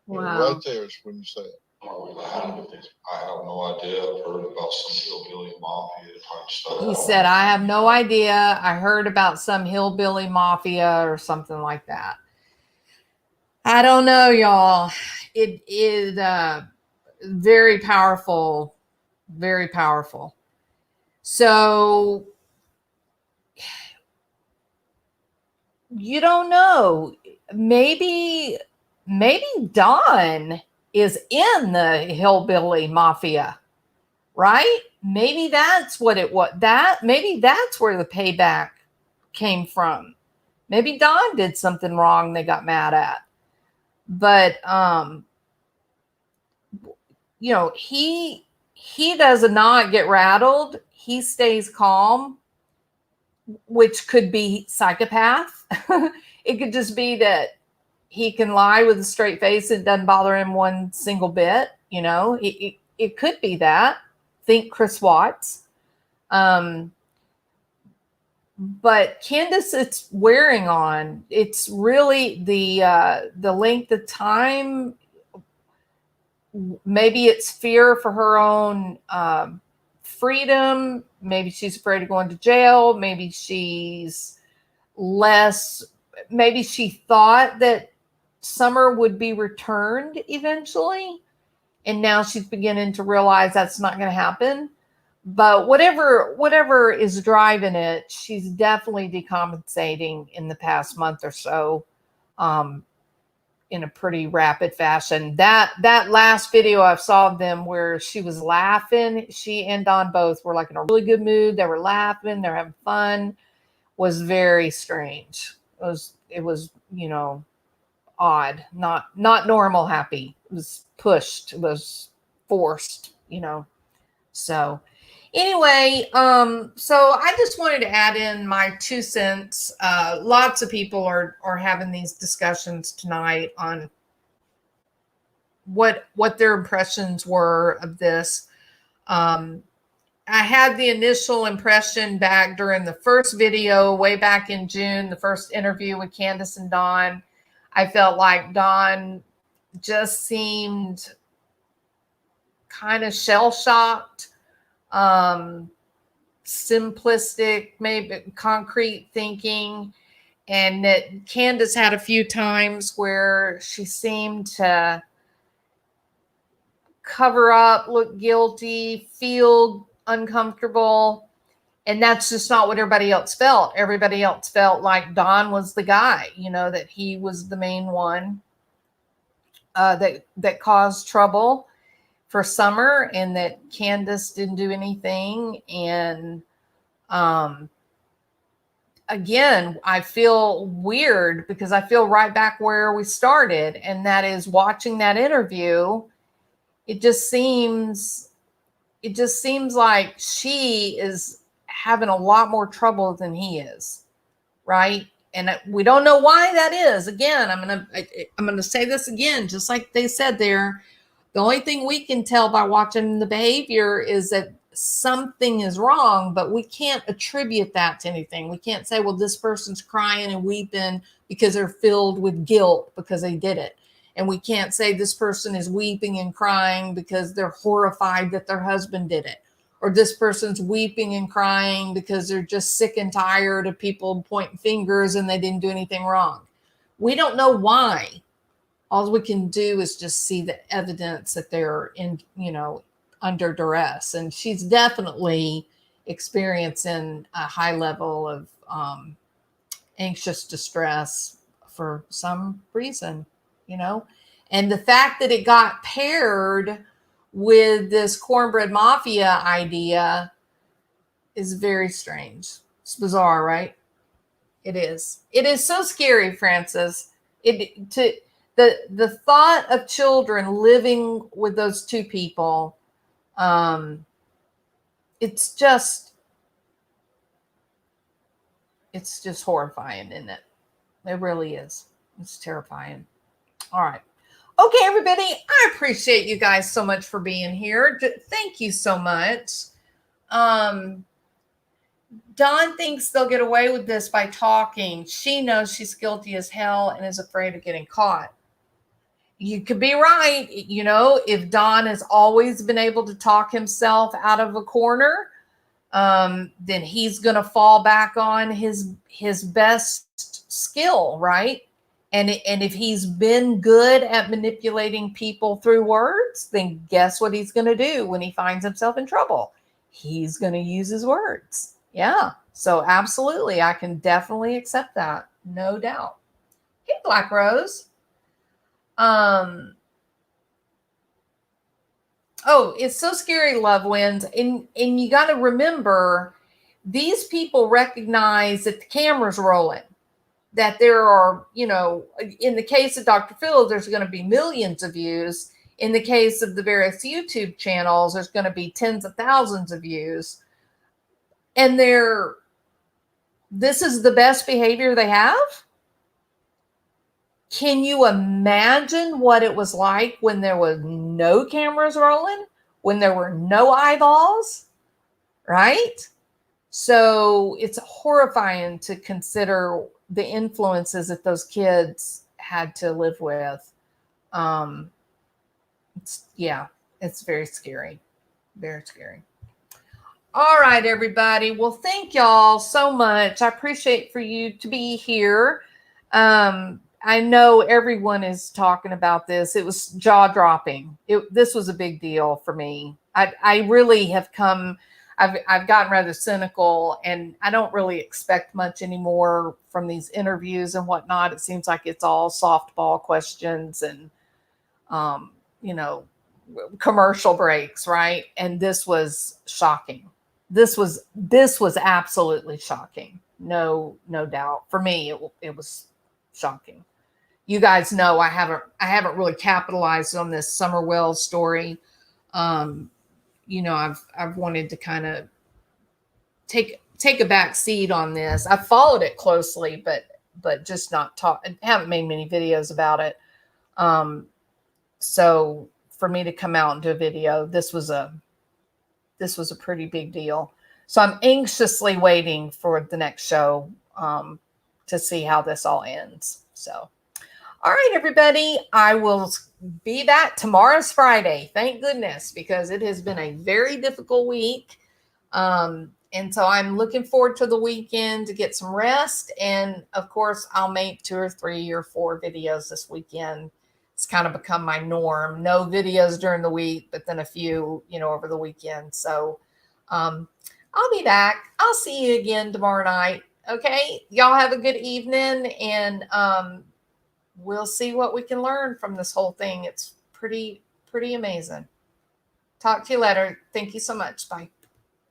Wow. Right there is when you say it. I have no idea. I've heard about some hillbilly mafia type stuff. He said, I have no idea. I heard about some hillbilly mafia or something like that. I don't know, y'all. It is very powerful, very powerful. So you don't know. Maybe Dawn is in the hillbilly mafia, right? Maybe that's what it was. Maybe that's where the payback came from. Maybe Dawn did something wrong they got mad at. But you know, he does not get rattled. He stays calm, which could be psychopath. It could just be that he can lie with a straight face. It doesn't bother him one single bit. You know, it could be that. Think Chris Watts. But Candus, it's wearing on. It's really the length of time. Maybe it's fear for her own freedom. Maybe she's afraid of going to jail. Maybe she's less. Maybe she thought that Summer would be returned eventually, and now she's beginning to realize that's not going to happen. But whatever is driving it, she's definitely decompensating in the past month or so, in a pretty rapid fashion. That last video I saw of them where she was laughing, she and Dawn both were like in a really good mood. They were laughing, they're having fun. Was very strange. It was, you know, odd, not normal happy. It was pushed, it was forced, you know. So anyway, so I just wanted to add in my 2 cents. Lots of people are having these discussions tonight on what their impressions were of this. I had the initial impression back during the first video way back in June, the first interview with Candus and Dawn. I felt like Dawn just seemed kind of shell-shocked, simplistic, maybe concrete thinking, and that Candus had a few times where she seemed to cover up, look guilty, feel uncomfortable. And that's just not what everybody else felt. Everybody else felt like Don was the guy, you know, that he was the main one that caused trouble for Summer, and that Candus didn't do anything. And again, I feel weird because I feel right back where we started, and that is watching that interview. It just seems like she is having a lot more trouble than he is, right? And we don't know why that is. Again, I'm gonna say this again, just like they said there. The only thing we can tell by watching the behavior is that something is wrong, but we can't attribute that to anything. We can't say, well, this person's crying and weeping because they're filled with guilt because they did it. And we can't say this person is weeping and crying because they're horrified that their husband did it. Or this person's weeping and crying because they're just sick and tired of people pointing fingers and they didn't do anything wrong. We don't know why. All we can do is just see the evidence that they're in, you know, under duress. And she's definitely experiencing a high level of anxious distress for some reason, you know. And the fact that it got paired with this cornbread mafia idea is very strange. It's bizarre, right? It is. It is so scary, Francis. The thought of children living with those two people, it's just horrifying, isn't it? It really is. It's terrifying. All right. Okay, everybody, I appreciate you guys so much for being here. Thank you so much. Dawn thinks they'll get away with this by talking. She knows she's guilty as hell and is afraid of getting caught. You could be right. You know, if Dawn has always been able to talk himself out of a corner, then he's going to fall back on his best skill, right? And if he's been good at manipulating people through words, then guess what he's going to do when he finds himself in trouble? He's going to use his words. Yeah. So absolutely, I can definitely accept that. No doubt. Hey, Black Rose. Oh, it's so scary, Love Wins. And you got to remember, these people recognize that the camera's rolling, that there are, you know, in the case of Dr. Phil, there's going to be millions of views. In the case of the various YouTube channels, there's going to be tens of thousands of views. And this is the best behavior they have. Can you imagine what it was like when there was no cameras rolling, when there were no eyeballs, right? So it's horrifying to consider the influences that those kids had to live with. It's very scary. Very scary. All right, everybody. Well, thank y'all so much. I appreciate for you to be here. I know everyone is talking about this. It was jaw-dropping. This was a big deal for me. I really have come, I've gotten rather cynical, and I don't really expect much anymore from these interviews and whatnot. It seems like it's all softball questions and, you know, commercial breaks, right? And this was shocking. This was absolutely shocking. No doubt. For me, it was shocking. You guys know I haven't really capitalized on this Summer Wells story. You know, I've wanted to kind of take a back seat on this. I followed it closely, but just not haven't made many videos about it. So for me to come out and do a video, this was a this was a pretty big deal. So I'm anxiously waiting for the next show to see how this all ends. So, all right, everybody, I will be back. Tomorrow's Friday. Thank goodness, because it has been a very difficult week. And so I'm looking forward to the weekend to get some rest. And of course, I'll make 2 or 3 or 4 videos this weekend. It's kind of become my norm. No videos during the week, but then a few, over the weekend. So I'll be back. I'll see you again tomorrow night. Okay. Y'all have a good evening, and we'll see what we can learn from this whole thing. It's pretty amazing. Talk to you later. Thank you so much. Bye.